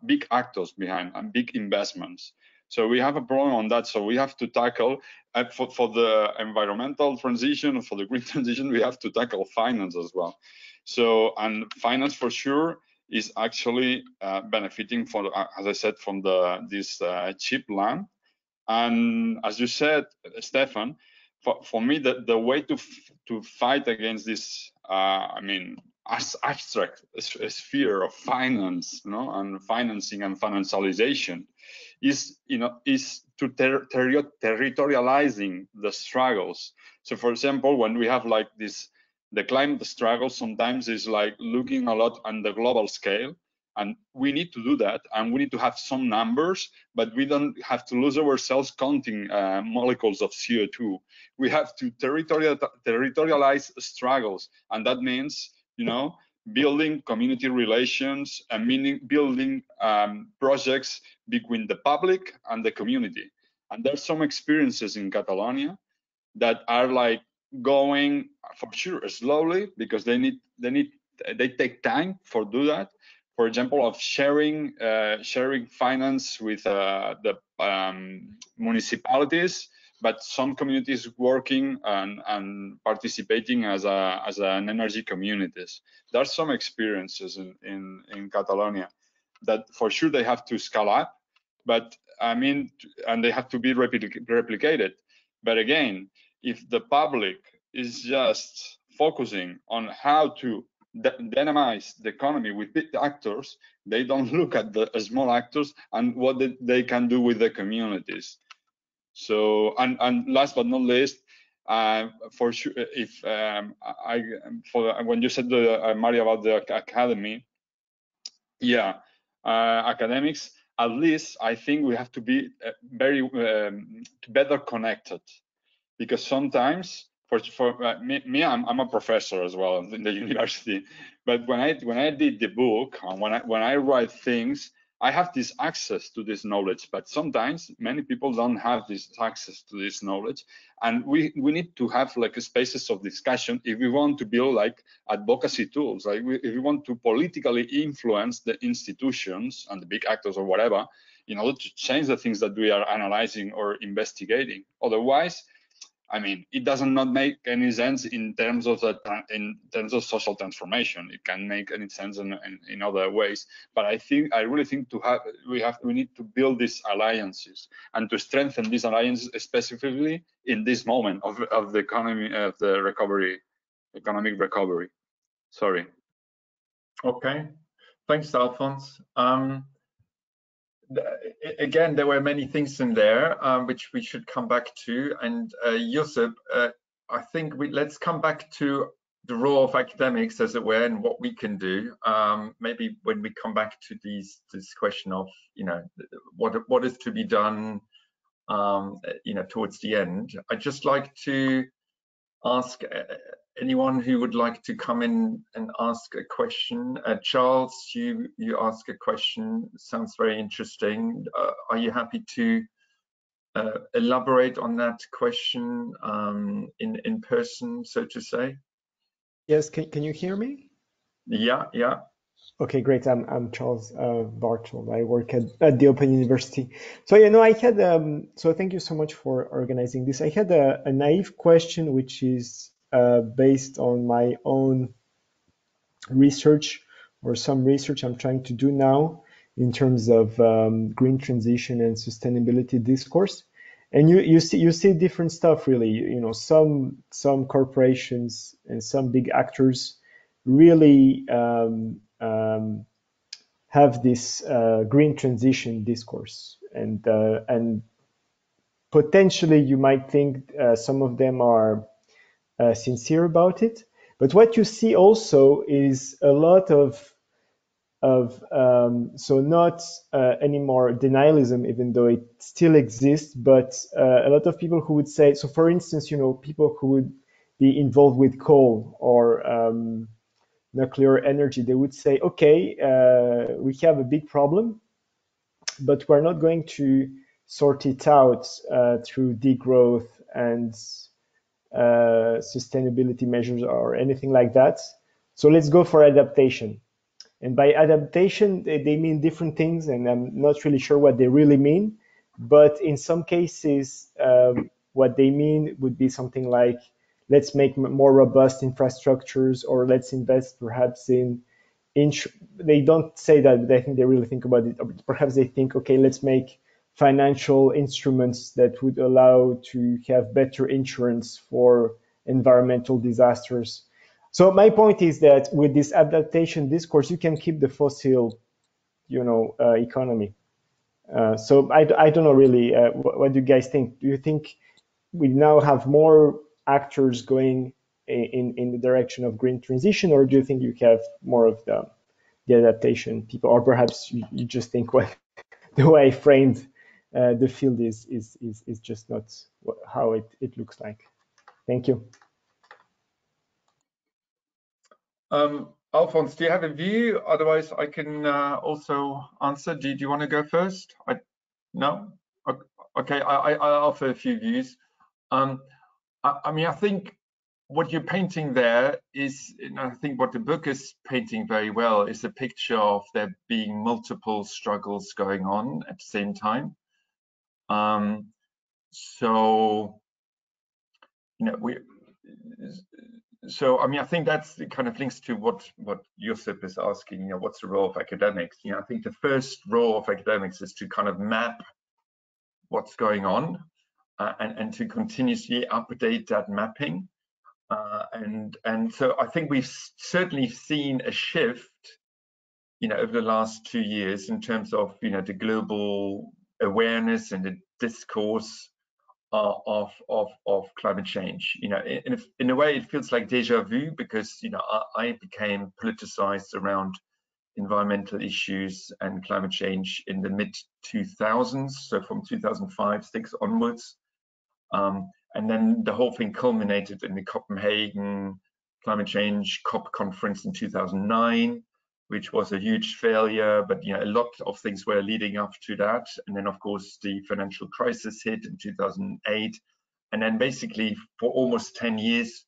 Speaker 4: big actors behind and big investments. So we have a problem on that. So we have to tackle for the environmental transition, for the green transition, we have to tackle finance as well. So, and finance for sure is actually benefiting from, as I said, from this cheap land. And as you said, Stefan, for me, the way to fight against this, abstract sphere of finance, and financing and financialization, is to territorializing the struggles. So, for example, when we have like this, the climate struggle sometimes is like looking a lot on the global scale. And we need to do that, and we need to have some numbers, but we don't have to lose ourselves counting molecules of CO2. We have to territorialize struggles, and that means, building community relations and building projects between the public and the community. And there's some experiences in Catalonia that are like going for sure slowly, because they take time for do that. For example, of sharing finance with the municipalities, but some communities working and participating as an energy communities. There are some experiences in Catalonia that for sure they have to scale up, but I mean, and they have to be replicated. But again, if the public is just focusing on how to dynamize the economy with big actors, they don't look at the small actors and what they can do with the communities. So, and last but not least, for sure, if when you said Mario, about the academy, yeah, academics, at least I think we have to be very better connected, because sometimes for me, I'm a professor as well in the university, but when I did the book, and when I write things, I have this access to this knowledge, but sometimes many people don't have this access to this knowledge, and we need to have like spaces of discussion if we want to build like advocacy tools, like if we want to politically influence the institutions and the big actors or whatever, in order to change the things that we are analyzing or investigating. Otherwise, I mean, it does not make any sense in terms of social transformation. It can make any sense in other ways. But I really think we need to build these alliances and to strengthen these alliances, specifically in this moment of the economy, of the recovery, economic recovery. Sorry.
Speaker 2: Okay, thanks, Alfons. Again, there were many things in there which we should come back to. And Josip, I think let's come back to the role of academics, as it were, and what we can do. Maybe when we come back to this question of, you know, what is to be done, you know, towards the end. I'd just like to ask anyone who would like to come in and ask a question. Charles, you ask a question. Sounds very interesting. Are you happy to elaborate on that question in person, so to say?
Speaker 7: Yes. Can you hear me?
Speaker 2: Yeah.
Speaker 7: Okay, great. I'm Charles Bartel. I work at the Open University. So, you know, I had so thank you so much for organizing this. I had a naive question, which is based on my own research, or some research I'm trying to do now in terms of green transition and sustainability discourse. And you see different stuff, really. You know, some corporations and some big actors really have this green transition discourse, and potentially you might think some of them are sincere about it. But what you see also is a lot of so not anymore denialism, even though it still exists, but a lot of people who would say, so for instance, you know, people who would be involved with coal or nuclear energy, they would say, okay, we have a big problem, but we're not going to sort it out through degrowth and sustainability measures or anything like that. So let's go for adaptation. And by adaptation, they mean different things, and I'm not really sure what they really mean. But in some cases, what they mean would be something like, let's make more robust infrastructures, or let's invest perhaps in they don't say that, but I think they really think about it. Perhaps they think, okay, let's make financial instruments that would allow to have better insurance for environmental disasters. So my point is that with this adaptation discourse, you can keep the fossil, you know, economy. So I don't know really. What do you guys think? Do you think we now have more actors going in the direction of green transition, or do you think you have more of the adaptation people, or perhaps you just think the way I framed the field is just not how it looks like? Thank you.
Speaker 2: Alfons, do you have a view? Otherwise, I can also answer. Do you want to go first? No? Okay, I'll offer a few views. I mean, I think what you're painting there is, and I think what the book is painting very well, is a picture of there being multiple struggles going on at the same time. so, you know, so I mean, I think that's the kind of links to what Josip is asking. You know, what's the role of academics? You know, I think the first role of academics is to kind of map what's going on and to continuously update that mapping. And so I think we've certainly seen a shift, you know, over the last 2 years in terms of, you know, the global awareness and the discourse of climate change. You know, in a way, it feels like déjà vu, because, you know, I became politicized around environmental issues and climate change in the mid-2000s, so from 2005-6 onwards. And then the whole thing culminated in the Copenhagen Climate Change COP conference in 2009, which was a huge failure, but, you know, a lot of things were leading up to that. And then, of course, the financial crisis hit in 2008. And then basically for almost 10 years,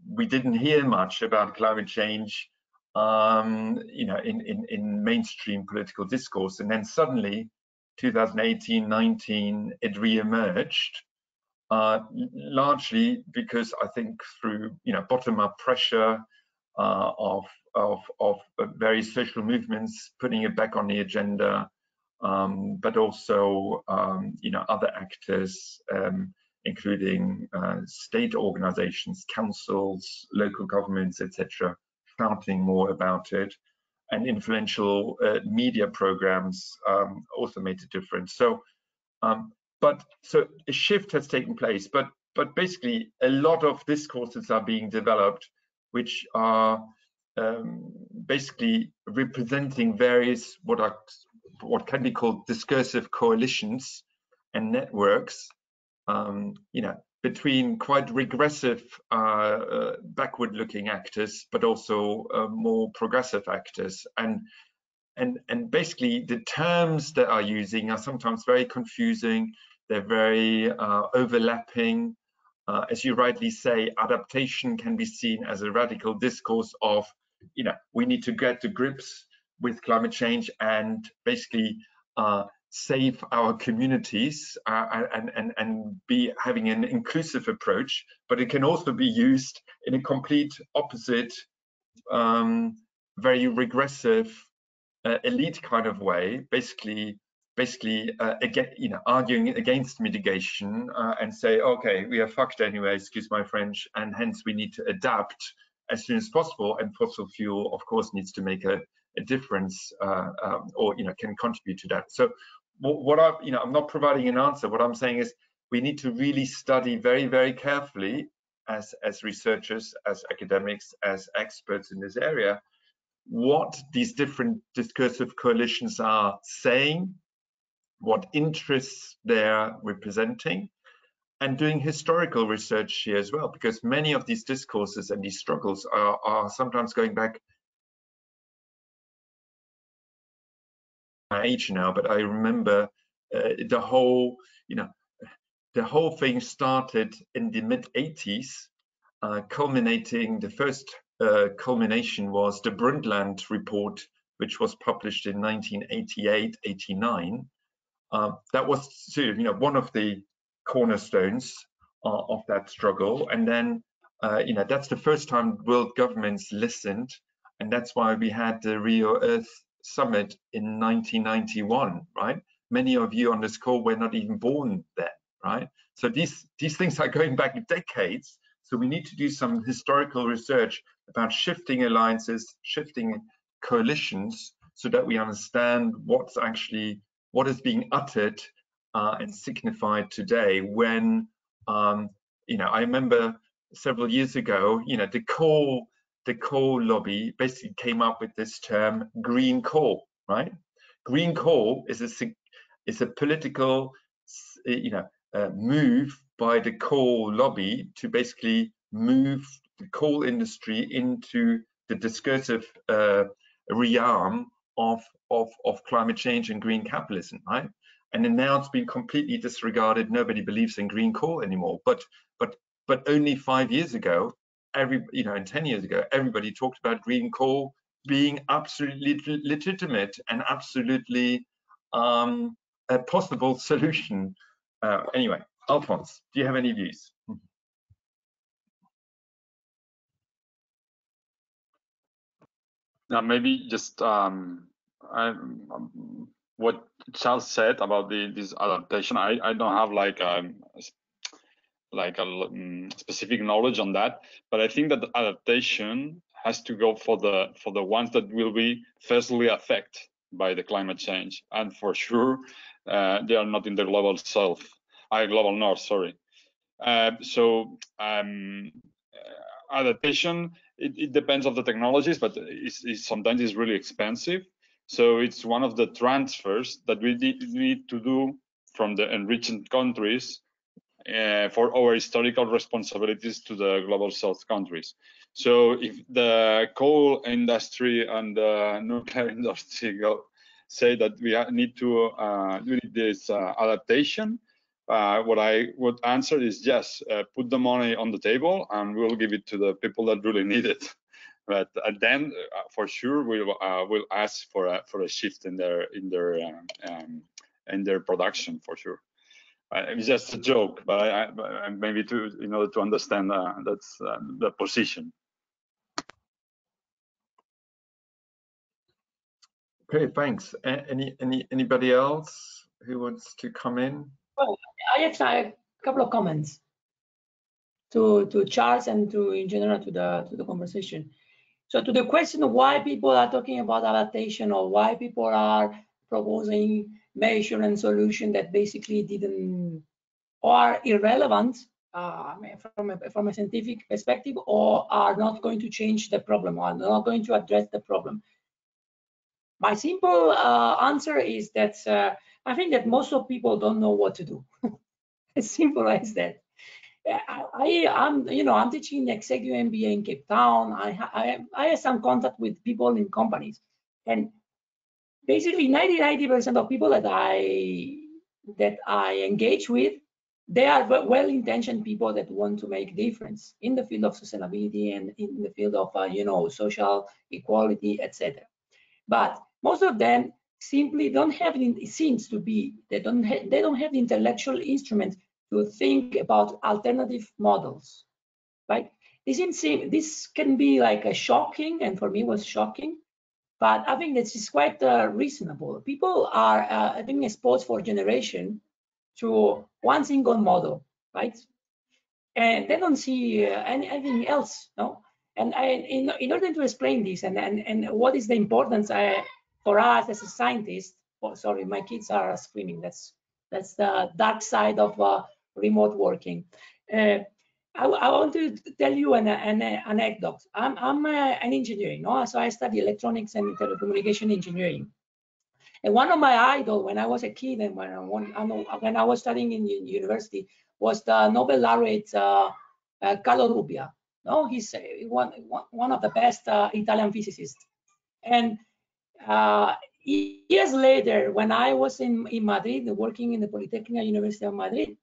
Speaker 2: we didn't hear much about climate change, you know, in mainstream political discourse. And then suddenly, 2018-19, it re-emerged. Largely because I think through, you know, bottom-up pressure of various social movements putting it back on the agenda, but also, you know, other actors, including state organizations, councils, local governments, etc., shouting more about it, and influential media programs also made a difference. So. So a shift has taken place, but basically a lot of discourses are being developed, which are basically representing various what can be called discursive coalitions and networks, you know, between quite regressive, backward-looking actors, but also more progressive actors. And basically the terms that are using are sometimes very confusing. They're very overlapping. As you rightly say, adaptation can be seen as a radical discourse of, you know, we need to get to grips with climate change and basically save our communities and be having an inclusive approach. But it can also be used in a complete opposite, very regressive, elite kind of way, basically again, you know, arguing against mitigation and say, okay, we are fucked anyway, excuse my French, and hence we need to adapt as soon as possible. And fossil fuel, of course, needs to make a difference, or, you know, can contribute to that. So what you know, I'm not providing an answer. What I'm saying is we need to really study very, very carefully as researchers, as academics, as experts in this area, what these different discursive coalitions are saying, what interests they're representing, and doing historical research here as well, because many of these discourses and these struggles are sometimes going back my age now, but I remember the whole thing started in the mid-80s, culminating, the first culmination was the Brundtland report, which was published in 1988-89. That was, you know, one of the cornerstones of that struggle. And then, you know, that's the first time world governments listened, and that's why we had the Rio Earth Summit in 1991, right? Many of you on this call were not even born then, right? So these things are going back decades. So we need to do some historical research about shifting alliances, shifting coalitions, so that we understand what is being uttered and signified today. When, you know, I remember several years ago, you know, the coal lobby basically came up with this term, green coal, right? Green coal is a political, you know, move by the coal lobby to basically move the coal industry into the discursive realm of climate change and green capitalism, right? And then now it's been completely disregarded. Nobody believes in green coal anymore. But only 5 years ago, you know, and 10 years ago, everybody talked about green coal being absolutely legitimate and absolutely a possible solution. Anyway, Alfons, do you have any views?
Speaker 4: Now, maybe just what Charles said about this adaptation. I don't have like a specific knowledge on that, but I think that the adaptation has to go for the ones that will be firstly affected by the climate change, and for sure they are not in the global south, global north. Sorry. So adaptation, it depends on the technologies, but sometimes it's really expensive. So it's one of the transfers that we need to do from the enriched countries for our historical responsibilities to the global south countries. So if the coal industry and the nuclear industry say that we need to do this adaptation, what I would answer is yes, put the money on the table and we'll give it to the people that really need it. But then for sure we'll ask for a shift in their production, for sure. It's just a joke, but maybe in order to understand that's the position.
Speaker 2: Okay, thanks. Anybody else who wants to come in?
Speaker 6: Well, I have a couple of comments to Charles and in general to the conversation. So to the question of why people are talking about adaptation, or why people are proposing measure and solution that basically didn't or are irrelevant from a scientific perspective, or are not going to change the problem, or not going to address the problem. My simple answer is that I think that most of people don't know what to do. As simple as that. I'm teaching Executive MBA in Cape Town. I have some contact with people in companies, and basically 90% of people that I engage with, they are well-intentioned people that want to make difference in the field of sustainability and in the field of social equality, etc. But most of them simply don't have, it seems to be, they don't have the intellectual instrument to think about alternative models, right? This can be like a shocking, and for me it was shocking, but I think this is quite reasonable. People are being exposed for generation to one single model, right? And they don't see anything else, no? And in order to explain this and what is the importance for us as a scientist, oh, sorry, my kids are screaming. That's the dark side of remote working. I want to tell you an anecdote. I'm an engineer, no? So I study electronics and telecommunication engineering. And one of my idols when I was a kid and when I was studying in university was the Nobel laureate Carlo Rubbia. No, he's one of the best Italian physicists. And years later, when I was in Madrid working in the Polytechnic University of Madrid,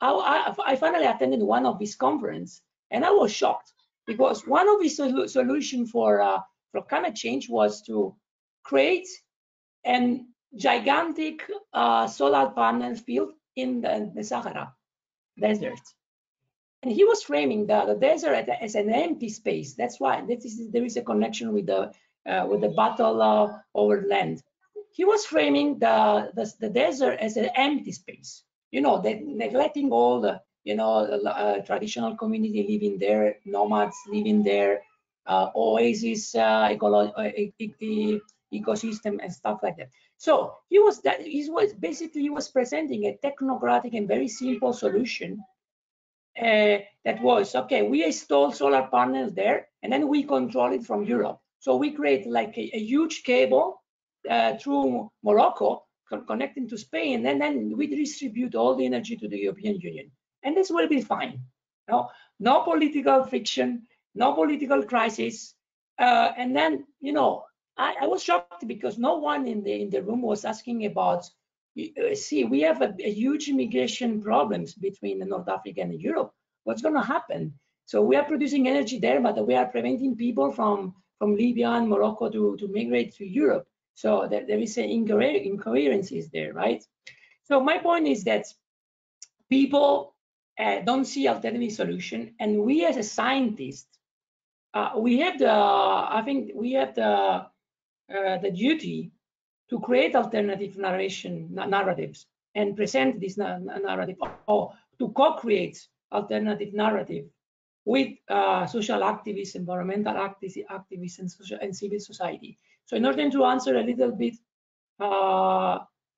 Speaker 6: I finally attended one of his conferences, and I was shocked because one of his solutions for climate change was to create a gigantic solar panel field in the Sahara desert. And he was framing the desert as an empty space. That's why there is a connection with the battle over land. He was framing the desert as an empty space. Neglecting all the traditional community living there, nomads living there, oasis ecosystem and stuff like that. So he was presenting a technocratic and very simple solution that was, okay, we install solar panels there and then we control it from Europe. So we create like a huge cable through Morocco connecting to Spain, and then we distribute all the energy to the European Union. And this will be fine. No political friction, no political crisis. And then, I was shocked because no one in the room was asking about, see, we have a huge immigration problems between North Africa and Europe. What's going to happen? So we are producing energy there, but we are preventing people from Libya and Morocco to migrate to Europe. So there is an incoherencies there, right? So my point is that people don't see alternative solution, and we as a scientist, we have the, I think we have the duty to create alternative narratives and present this narrative, or to co-create alternative narrative with social activists, environmental activists, and civil society. So in order to answer a little bit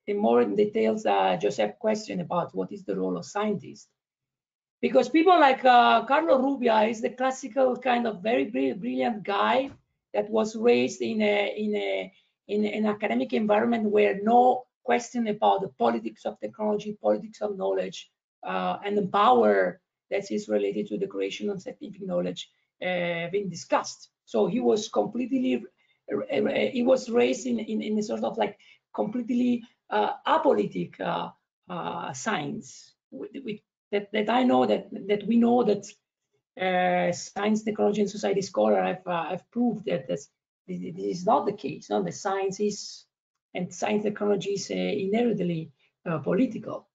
Speaker 6: in more details, Joseph's question about what is the role of scientists, because people like Carlo Rubbia is the classical kind of very brilliant guy that was raised in an academic environment where no question about the politics of technology, politics of knowledge, and the power that is related to the creation of scientific knowledge being discussed. So he was completely, he was raised in a sort of like completely apolitic science. That I know that we know that science, technology, and society scholar have proved that this is not the case. No, the science is, and science technology is inherently political.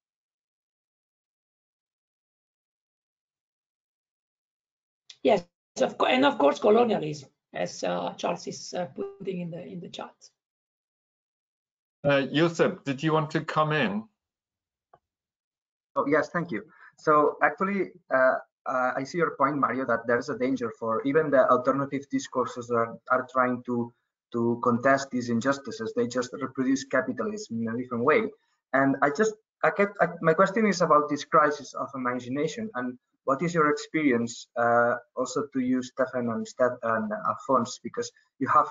Speaker 6: Yes, and of course colonialism, as Charles is putting in the chat.
Speaker 2: Josep, did you want to come in?
Speaker 3: Oh, yes, thank you. So actually, I see your point, Mario, that there's a danger for even the alternative discourses that are trying to contest these injustices. They just reproduce capitalism in a different way. And my question is about this crisis of imagination, and what is your experience, also to you, Steffen and Alfons, because you have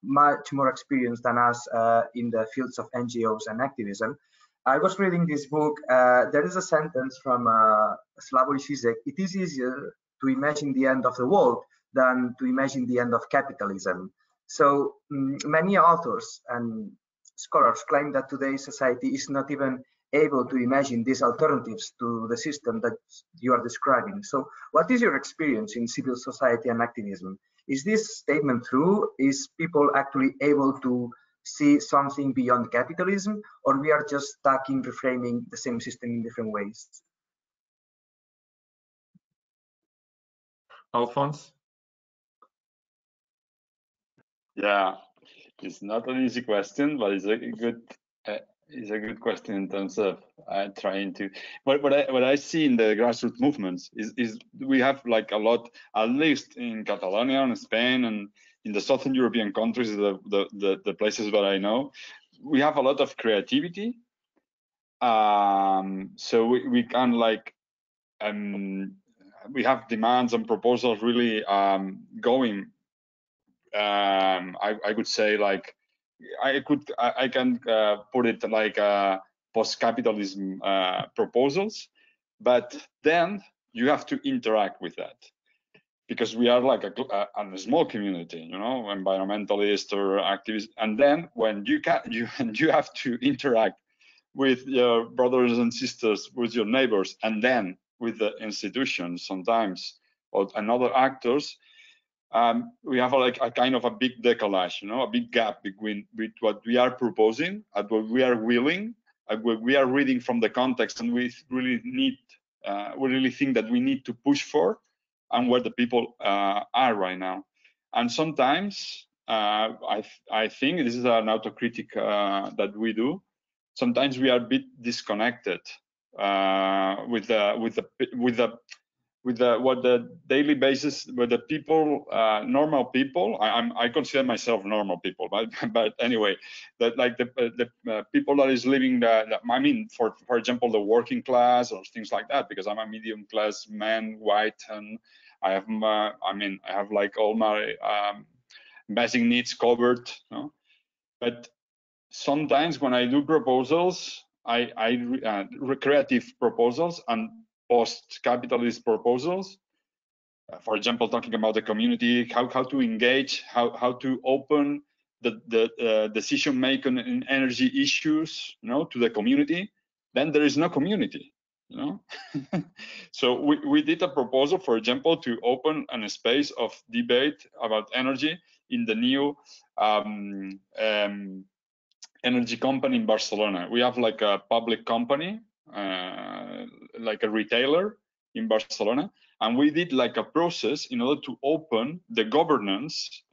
Speaker 3: much more experience than us in the fields of NGOs and activism. I was reading this book. There is a sentence from Slavoj Žižek: "It is easier to imagine the end of the world than to imagine the end of capitalism." So many authors and scholars claim that today's society is not even able to imagine these alternatives to the system that you are describing. So what is your experience in civil society and activism? Is this statement true? Is people actually able to see something beyond capitalism, or we are just stuck in reframing the same system in different ways?
Speaker 2: Alfons?
Speaker 4: Yeah, it's not an easy question, but it's a good question in terms of trying to. What I see in the grassroots movements is we have like a lot, at least in Catalonia and Spain and in the Southern European countries, the places that I know, we have a lot of creativity. So we can like we have demands and proposals really going. I would say like I can put it like post-capitalism proposals, but then you have to interact with that, because we are like a small community, you know, environmentalists or activists, and then when you have to interact with your brothers and sisters, with your neighbors, and then with the institutions sometimes and other actors. We have like a kind of a big décalage, you know, a big gap between what we are proposing and what we are willing, and what we are reading from the context, and we really need, we really think that we need to push for, and where the people are right now. And sometimes I think this is an autocritic that we do. Sometimes we are a bit disconnected with what the daily basis, with the people, normal people. I consider myself normal people, but anyway, that like the people that is living I mean, for example, the working class or things like that, because I'm a medium class man, white, and I have I mean, I have like all my basic needs covered, you know? But sometimes when I do proposals, creative proposals and post-capitalist proposals, for example, talking about the community, how to engage, how to open the decision making in energy issues, you know, to the community, then there is no community, you know. So we did a proposal, for example, to open a space of debate about energy in the new energy company in Barcelona. We have like a public company like a retailer in Barcelona, and we did like a process in order to open the governance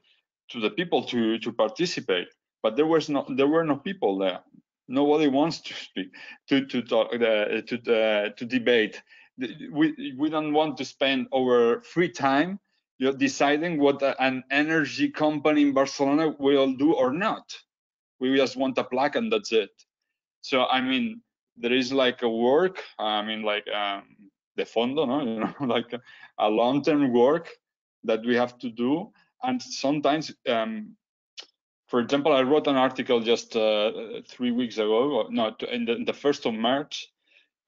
Speaker 4: to the people to participate. But there were no people there. Nobody wants to speak, to talk, to debate. We don't want to spend our free time deciding what an energy company in Barcelona will do or not. We just want a plaque and that's it. So I mean, there is like a work. I mean, like de fondo, no? You know, like a long-term work that we have to do. And sometimes, for example, I wrote an article just 3 weeks ago, no, in the 1st of March,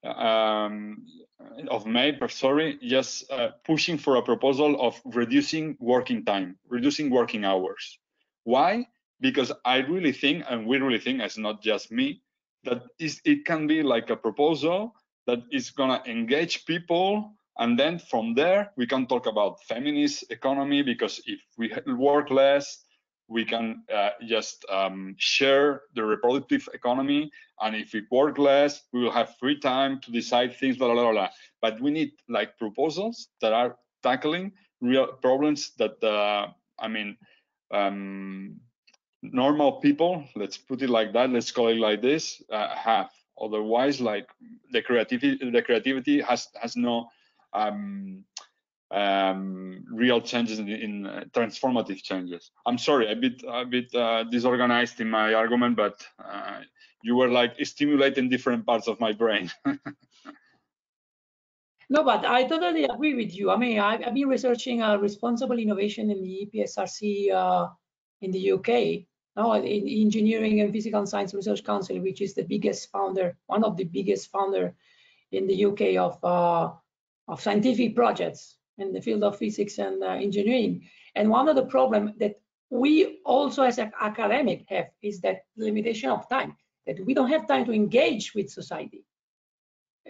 Speaker 4: of May, sorry, just pushing for a proposal of reducing working time, reducing working hours. Why? Because I really think, and we really think, it's not just me, that it can be like a proposal that is gonna engage people, and then from there we can talk about feminist economy, because if we work less, we can just share the reproductive economy, and if we work less, we will have free time to decide things, blah, blah, blah, blah. But we need like proposals that are tackling real problems that, I mean, normal people, let's put it like that, let's call it like this, have. Otherwise, like the creativity has no real changes in transformative changes. I'm sorry, a bit disorganized in my argument, but you were like stimulating different parts of my brain.
Speaker 6: No, but I totally agree with you. I mean, I've been researching responsible innovation in the EPSRC in the UK, now in Engineering and Physical Science Research Council, which is the biggest founder, one of the biggest founder in the UK of scientific projects in the field of physics and engineering. And one of the problems that we also as an academic have is that limitation of time, that we don't have time to engage with society,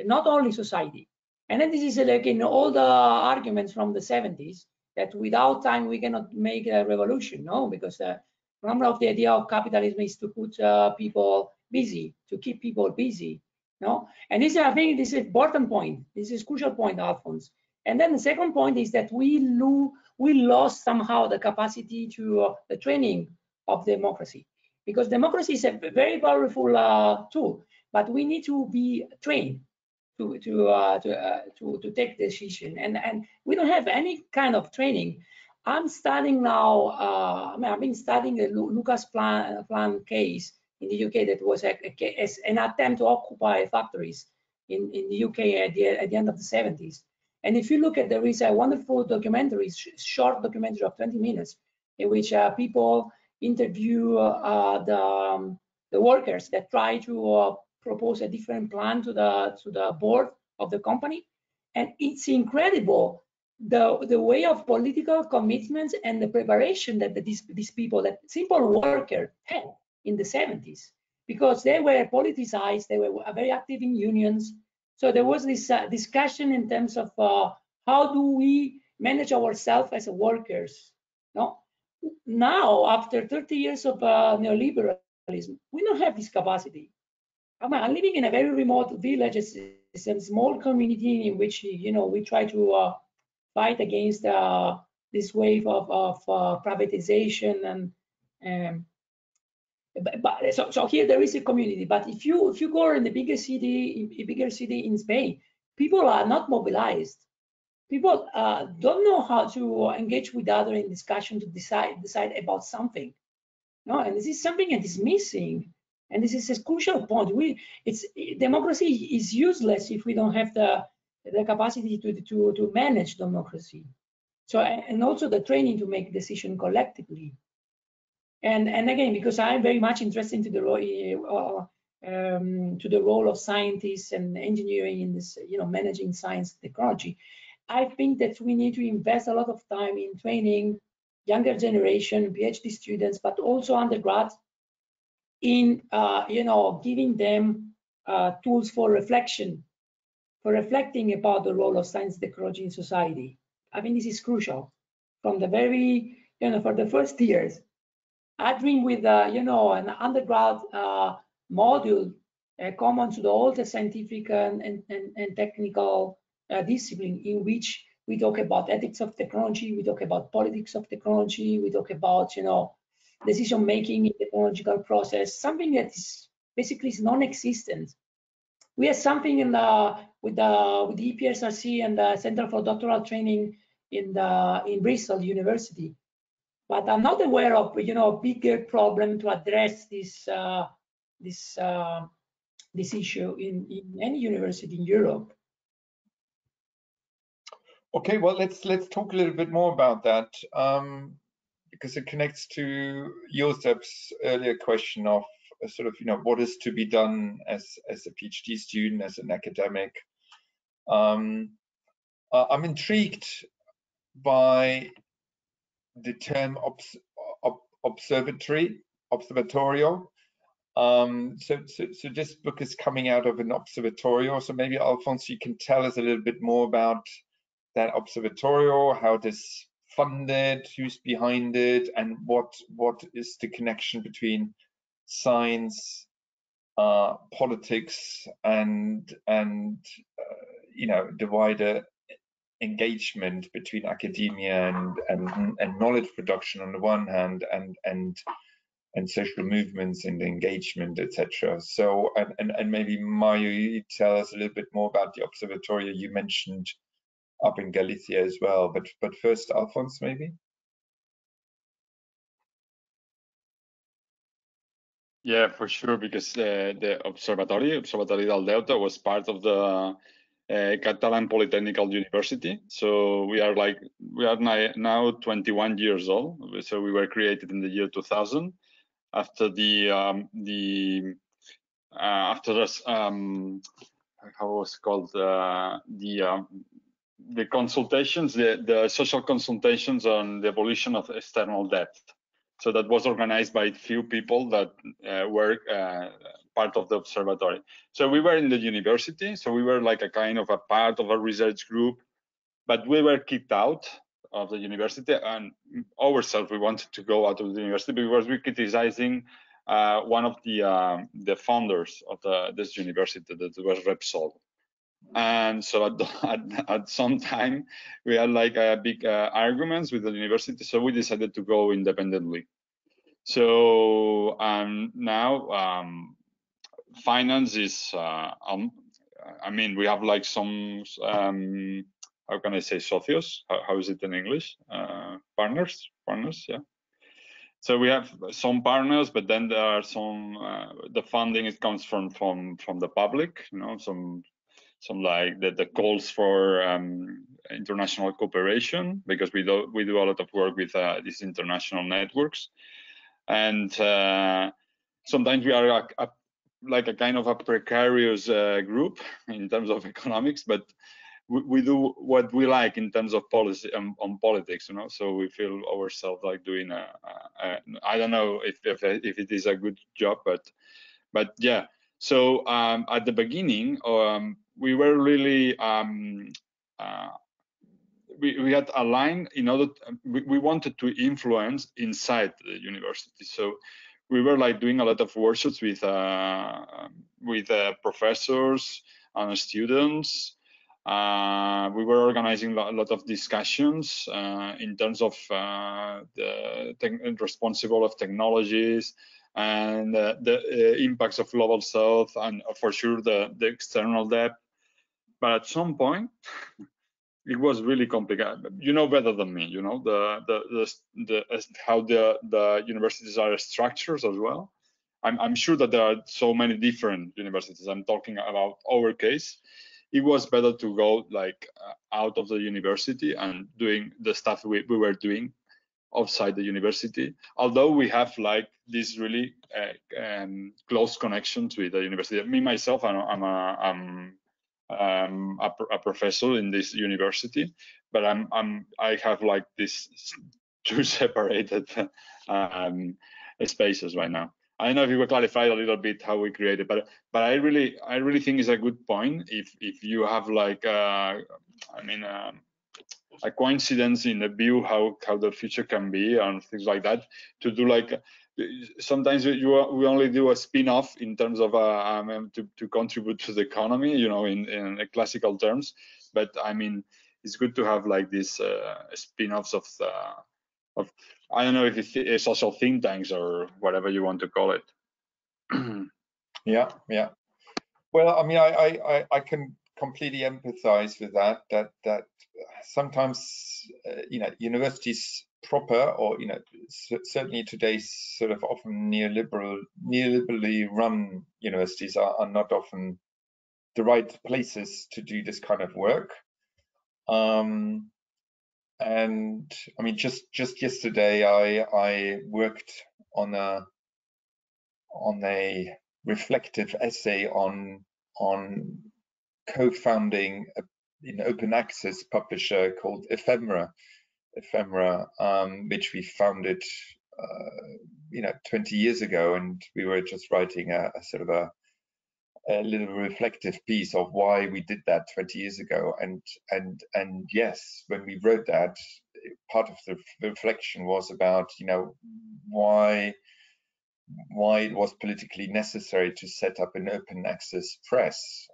Speaker 6: not only society. And then this is like in all the arguments from the 70s that without time we cannot make a revolution, no, because remember of the idea of capitalism is to put people busy, to keep people busy, no? And this, I think, this is an important point. This is a crucial point, Alfons. And then the second point is that we lost somehow the capacity to the training of democracy, because democracy is a very powerful tool, but we need to be trained to take decision, and we don't have any kind of training. I'm studying now. I mean, I've been studying the Lucas Plan case in the UK that was an attempt to occupy factories in the UK at the end of the 70s. And if you look at, there is a wonderful documentary, short documentary of 20 minutes, in which people interview the workers that try to propose a different plan to the board of the company. And it's incredible the way of political commitments and the preparation that these people, that simple worker, had in the 70s, because they were politicized, they were very active in unions. So there was this discussion in terms of how do we manage ourselves as workers. No? Now, after 30 years of neoliberalism, we don't have this capacity. I'm living in a very remote village. It's a small community in which, you know, we try to fight against this wave of privatization, and so here there is a community. But if you go in the bigger city in Spain, people are not mobilized. People don't know how to engage with others in discussion to decide about something. No, and this is something that is missing. And this is a crucial point. Democracy is useless if we don't have the capacity to manage democracy. So, and also the training to make decisions collectively. And again, because I'm very much interested into the role of scientists and engineering in this, you know, managing science technology, I think that we need to invest a lot of time in training younger generation, PhD students, but also undergrads, in you know, giving them tools for reflecting about the role of science technology in society. I think this is crucial from the very, you know, for the first years. I dream with you know, an undergrad module common to all the scientific and technical discipline, in which we talk about ethics of technology, we talk about politics of technology, we talk about, you know, decision making in the technological process, something that is basically is non-existent. We have something in with the EPSRC and the Center for Doctoral Training in Bristol University, but I'm not aware of, you know, a bigger problem to address this this issue in any university in Europe.
Speaker 2: Okay, well, let's talk a little bit more about that, because it connects to Josep's earlier question of sort of, you know, what is to be done as a PhD student, as an academic. I'm intrigued by the term observatorio. So this book is coming out of an observatorio. So maybe, Alfons, you can tell us a little bit more about that observatorio, how it is funded, who's behind it, and what is the connection between science, politics, and you know, the wider engagement between academia and knowledge production on the one hand, and social movements and engagement, etc. So, and maybe Mario, you tell us a little bit more about the observatorio you mentioned up in Galicia as well. But first, Alfons, maybe.
Speaker 4: Yeah, for sure, because the Observatory del Deute was part of the Catalan Polytechnical University. So we are now 21 years old. So we were created in the year 2000 after how was called the consultations, the social consultations on the abolition of external debt. So that was organized by a few people that were part of the observatory. So we were in the university, so we were like a kind of a part of a research group, but we were kicked out of the university, and ourselves, we wanted to go out of the university because we were criticizing one of the founders of this university, that was Repsol. And so at some time we had like a big arguments with the university, so we decided to go independently. So now finance is I mean, we have like some how can I say, socios, how is it in English, partners, yeah. So we have some partners, but then there are some the funding, it comes from the public, you know, some like the calls for international cooperation, because we do a lot of work with these international networks, and sometimes we are like a kind of a precarious group in terms of economics, but we do what we like in terms of policy on politics, you know. So we feel ourselves like doing I don't know if it is a good job, but yeah. So at the beginning, we were really we had a line in order we wanted to influence inside the university. So we were like doing a lot of workshops with professors and students. We were organizing a lot of discussions in terms of the responsible of technologies and the impacts of global south, and for sure the external debt. But at some point it was really complicated. You know better than me, you know, how the universities are structured as well. I'm sure that there are so many different universities. I'm talking about our case. It was better to go like out of the university and doing the stuff we were doing outside the university, although we have like this really close connections with the university. Me myself, I'm a professor in this university, but I have like this two separated spaces right now. I don't know if you will clarify a little bit how we created, but I really think it's a good point if you have like I mean a coincidence in the view how the future can be and things like that. To do like sometimes we only do a spin-off in terms of to contribute to the economy, you know, in classical terms. But I mean, it's good to have like these spin-offs of I don't know if it's social think tanks or whatever you want to call it.
Speaker 2: Yeah. Well, I mean, I can completely empathize with that sometimes you know, universities proper, or you know, certainly today's sort of often neoliberally run universities are not often the right places to do this kind of work. And I mean, just yesterday I worked on a reflective essay on co-founding an open access publisher called Ephemera, which we founded you know, 20 years ago, and we were just writing a sort of a little reflective piece of why we did that 20 years ago. And yes, when we wrote that, part of the reflection was about, you know, why it was politically necessary to set up an open access press.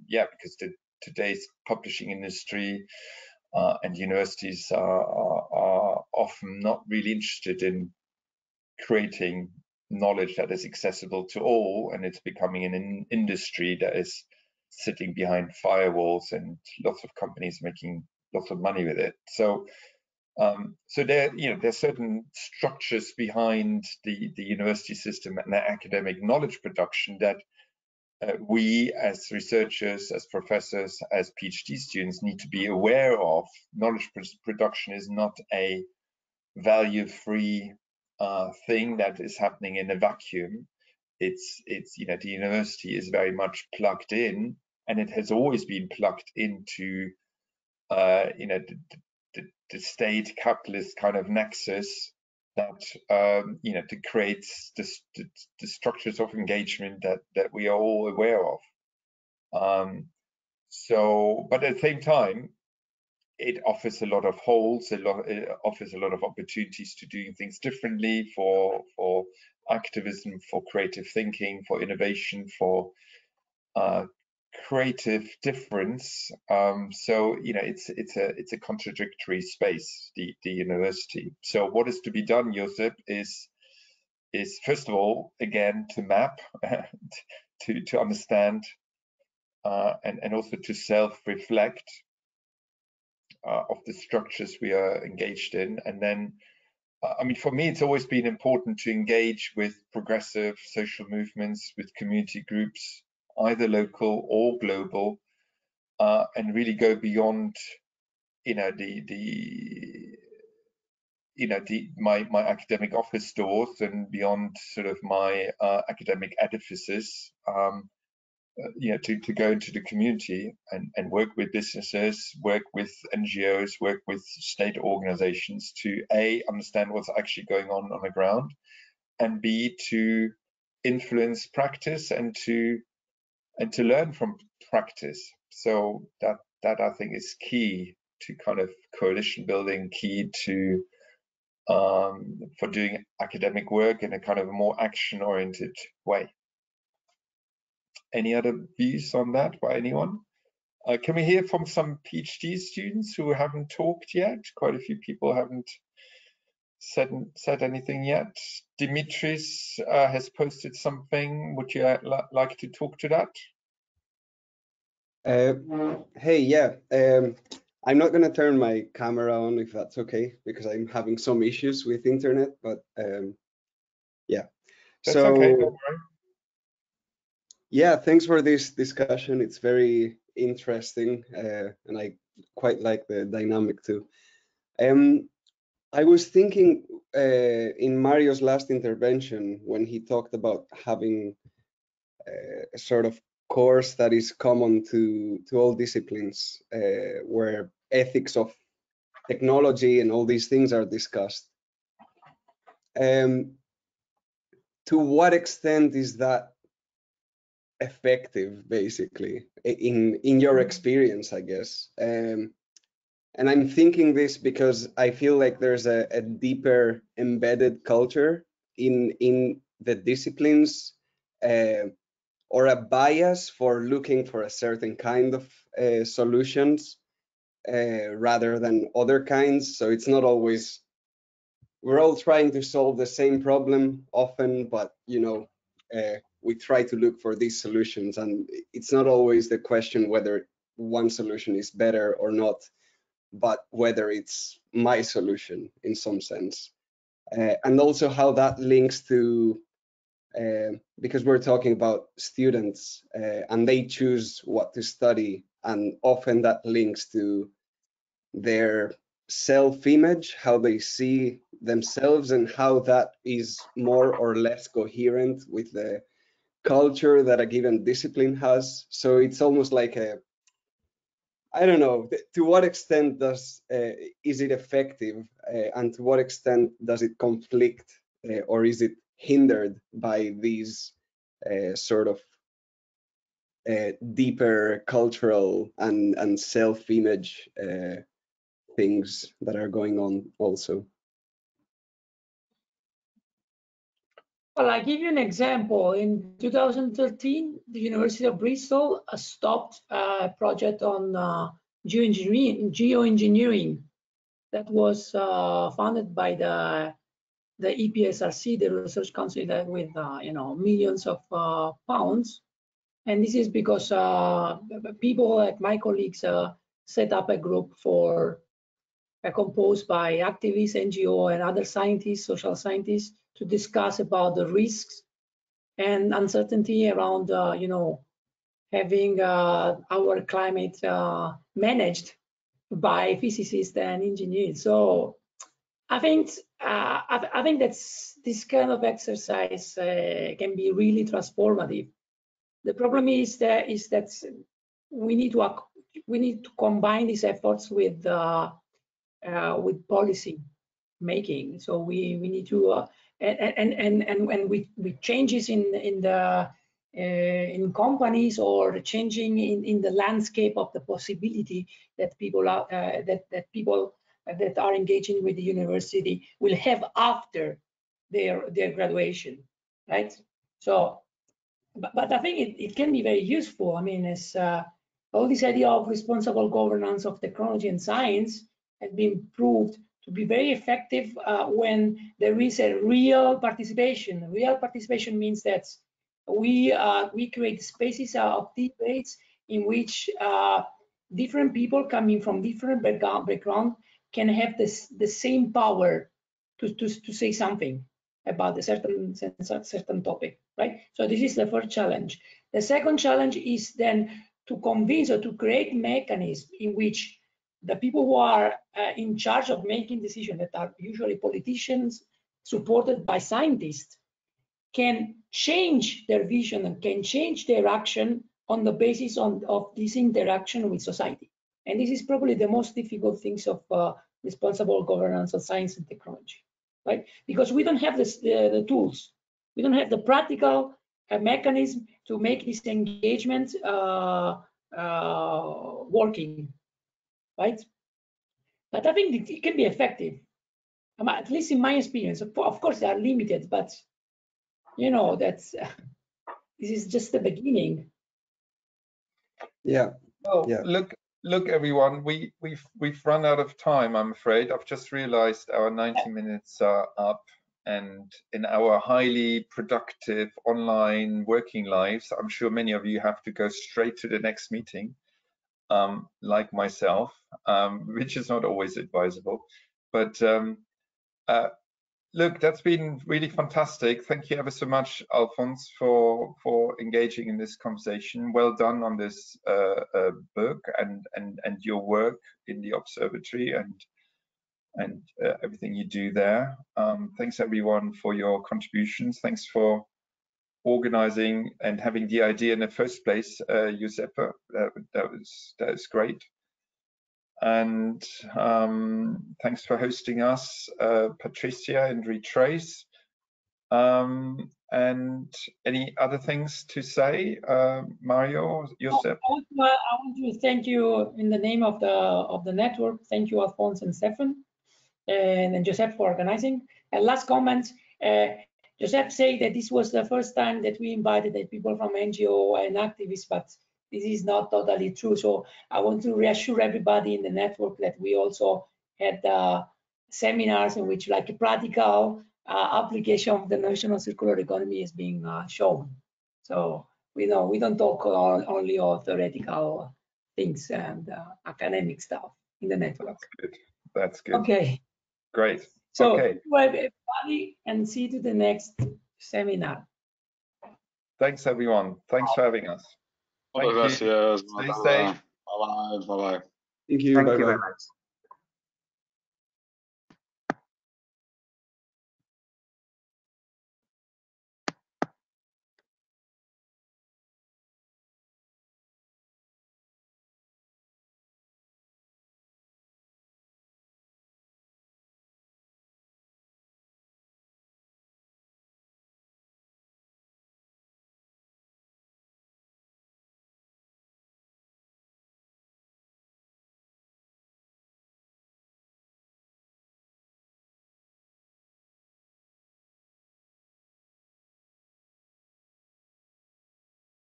Speaker 2: Yeah, because today's publishing industry and universities are often not really interested in creating knowledge that is accessible to all, and it's becoming an industry that is sitting behind firewalls and lots of companies making lots of money with it. So there, you know, there's certain structures behind the university system and the academic knowledge production that we as researchers, as professors, as PhD students need to be aware of. Knowledge production is not a value-free thing that is happening in a vacuum. It's you know, the university is very much plugged in, and it has always been plugged into you know, the state capitalist kind of nexus that you know, to create the structures of engagement that we are all aware of. So, but at the same time, it offers a lot of holes. It offers a lot of opportunities to doing things differently, for activism, for creative thinking, for innovation, for creative difference. So you know, it's a contradictory space, the university. So what is to be done, Josep, is first of all, again, to map, to understand, and also to self-reflect of the structures we are engaged in. And then, I mean, for me, it's always been important to engage with progressive social movements, with community groups, either local or global, and really go beyond, you know, my academic office doors and beyond sort of my academic edifices. You know, to go into the community and work with businesses, work with NGOs, work with state organizations to A, understand what's actually going on the ground, and B, to influence practice and to learn from practice. So that I think is key to kind of coalition building, key to for doing academic work in a kind of a more action-oriented way. Any other views on that by anyone? Can we hear from some PhD students who haven't talked yet? Quite a few people haven't said anything yet. Dimitris has posted something. Would you like to talk to that?
Speaker 8: Hey, yeah. I'm not going to turn my camera on, if that's okay, because I'm having some issues with internet, but yeah.
Speaker 2: That's okay, don't worry.
Speaker 8: Yeah, thanks for this discussion. It's very interesting, and I quite like the dynamic too. I was thinking in Mario's last intervention, when he talked about having a sort of course that is common to all disciplines, where ethics of technology and all these things are discussed. To what extent is that effective, basically, in your experience, I guess? And I'm thinking this because I feel like there's a deeper embedded culture in the disciplines, or a bias for looking for a certain kind of solutions rather than other kinds. So it's not always, we're all trying to solve the same problem often, but we try to look for these solutions, and it's not always the question whether one solution is better or not, but whether it's my solution in some sense. And also how that links to, because we're talking about students and they choose what to study, and often that links to their self-image, how they see themselves, and how that is more or less coherent with the culture that a given discipline has. So it's almost like I don't know, to what extent is it effective, and to what extent does it conflict, or is it hindered by these sort of deeper cultural and self-image things that are going on also?
Speaker 6: Well, I'll give you an example. In 2013, the University of Bristol stopped a project on geoengineering that was funded by the EPSRC, the Research Council, with millions of pounds. And this is because people like my colleagues set up a group composed by activists, NGO, and other scientists, social scientists, to discuss about the risks and uncertainty around, having our climate managed by physicists and engineers. So I think that's this kind of exercise can be really transformative. The problem is that we need to combine these efforts with policy making. So we need to and with changes in companies, or changing in the landscape of the possibility that people are that are engaging with the university will have after their graduation, right? So, but I think it can be very useful. I mean, it's all this idea of responsible governance of technology and science has been proved to be very effective when there is a real participation. Real participation means that we create spaces of debates in which different people coming from different background can have the same power to say something about a certain topic, right? So this is the first challenge. The second challenge is then to convince or to create mechanisms in which the people who are in charge of making decisions, that are usually politicians supported by scientists, can change their vision and can change their action on the basis of this interaction with society. And this is probably the most difficult things of responsible governance of science and technology, right? Because we don't have the tools. We don't have the practical mechanism to make this engagement working, right? But I think it can be effective, at least in my experience. Of course, they are limited, but that's this is just the beginning.
Speaker 8: Yeah.
Speaker 2: Well,
Speaker 8: yeah.
Speaker 2: Look, everyone, we've run out of time, I'm afraid. I've just realized our 90 minutes are up, and in our highly productive online working lives, I'm sure many of you have to go straight to the next meeting, like myself, which is not always advisable. But look, that's been really fantastic. Thank you ever so much, Alfons, for engaging in this conversation. Well done on this book and your work in the observatory and everything you do there. Thanks everyone for your contributions. Thanks for organizing and having the idea in the first place, Giuseppe. That was great. And thanks for hosting us, Patricia and Retrace. And any other things to say, Mario, Josep?
Speaker 6: I want to thank you in the name of the network. Thank you, Alfons and Steffen, and Josep for organizing. And last comment, Josep said that this was the first time that we invited the people from NGO and activists, but this is not totally true. So I want to reassure everybody in the network that we also had seminars in which like a practical application of the notion of circular economy is being shown. So we don't talk only of theoretical things and academic stuff in the network.
Speaker 2: That's good. That's good.
Speaker 6: Okay.
Speaker 2: Great.
Speaker 6: So
Speaker 2: okay.
Speaker 6: thank you everybody, and see you to the next seminar.
Speaker 2: Thanks everyone. Thanks for having us. Thank you. Stay safe.
Speaker 4: Bye bye.
Speaker 8: Thank you.
Speaker 3: Thank
Speaker 8: Bye
Speaker 3: you very
Speaker 8: bye.
Speaker 3: much.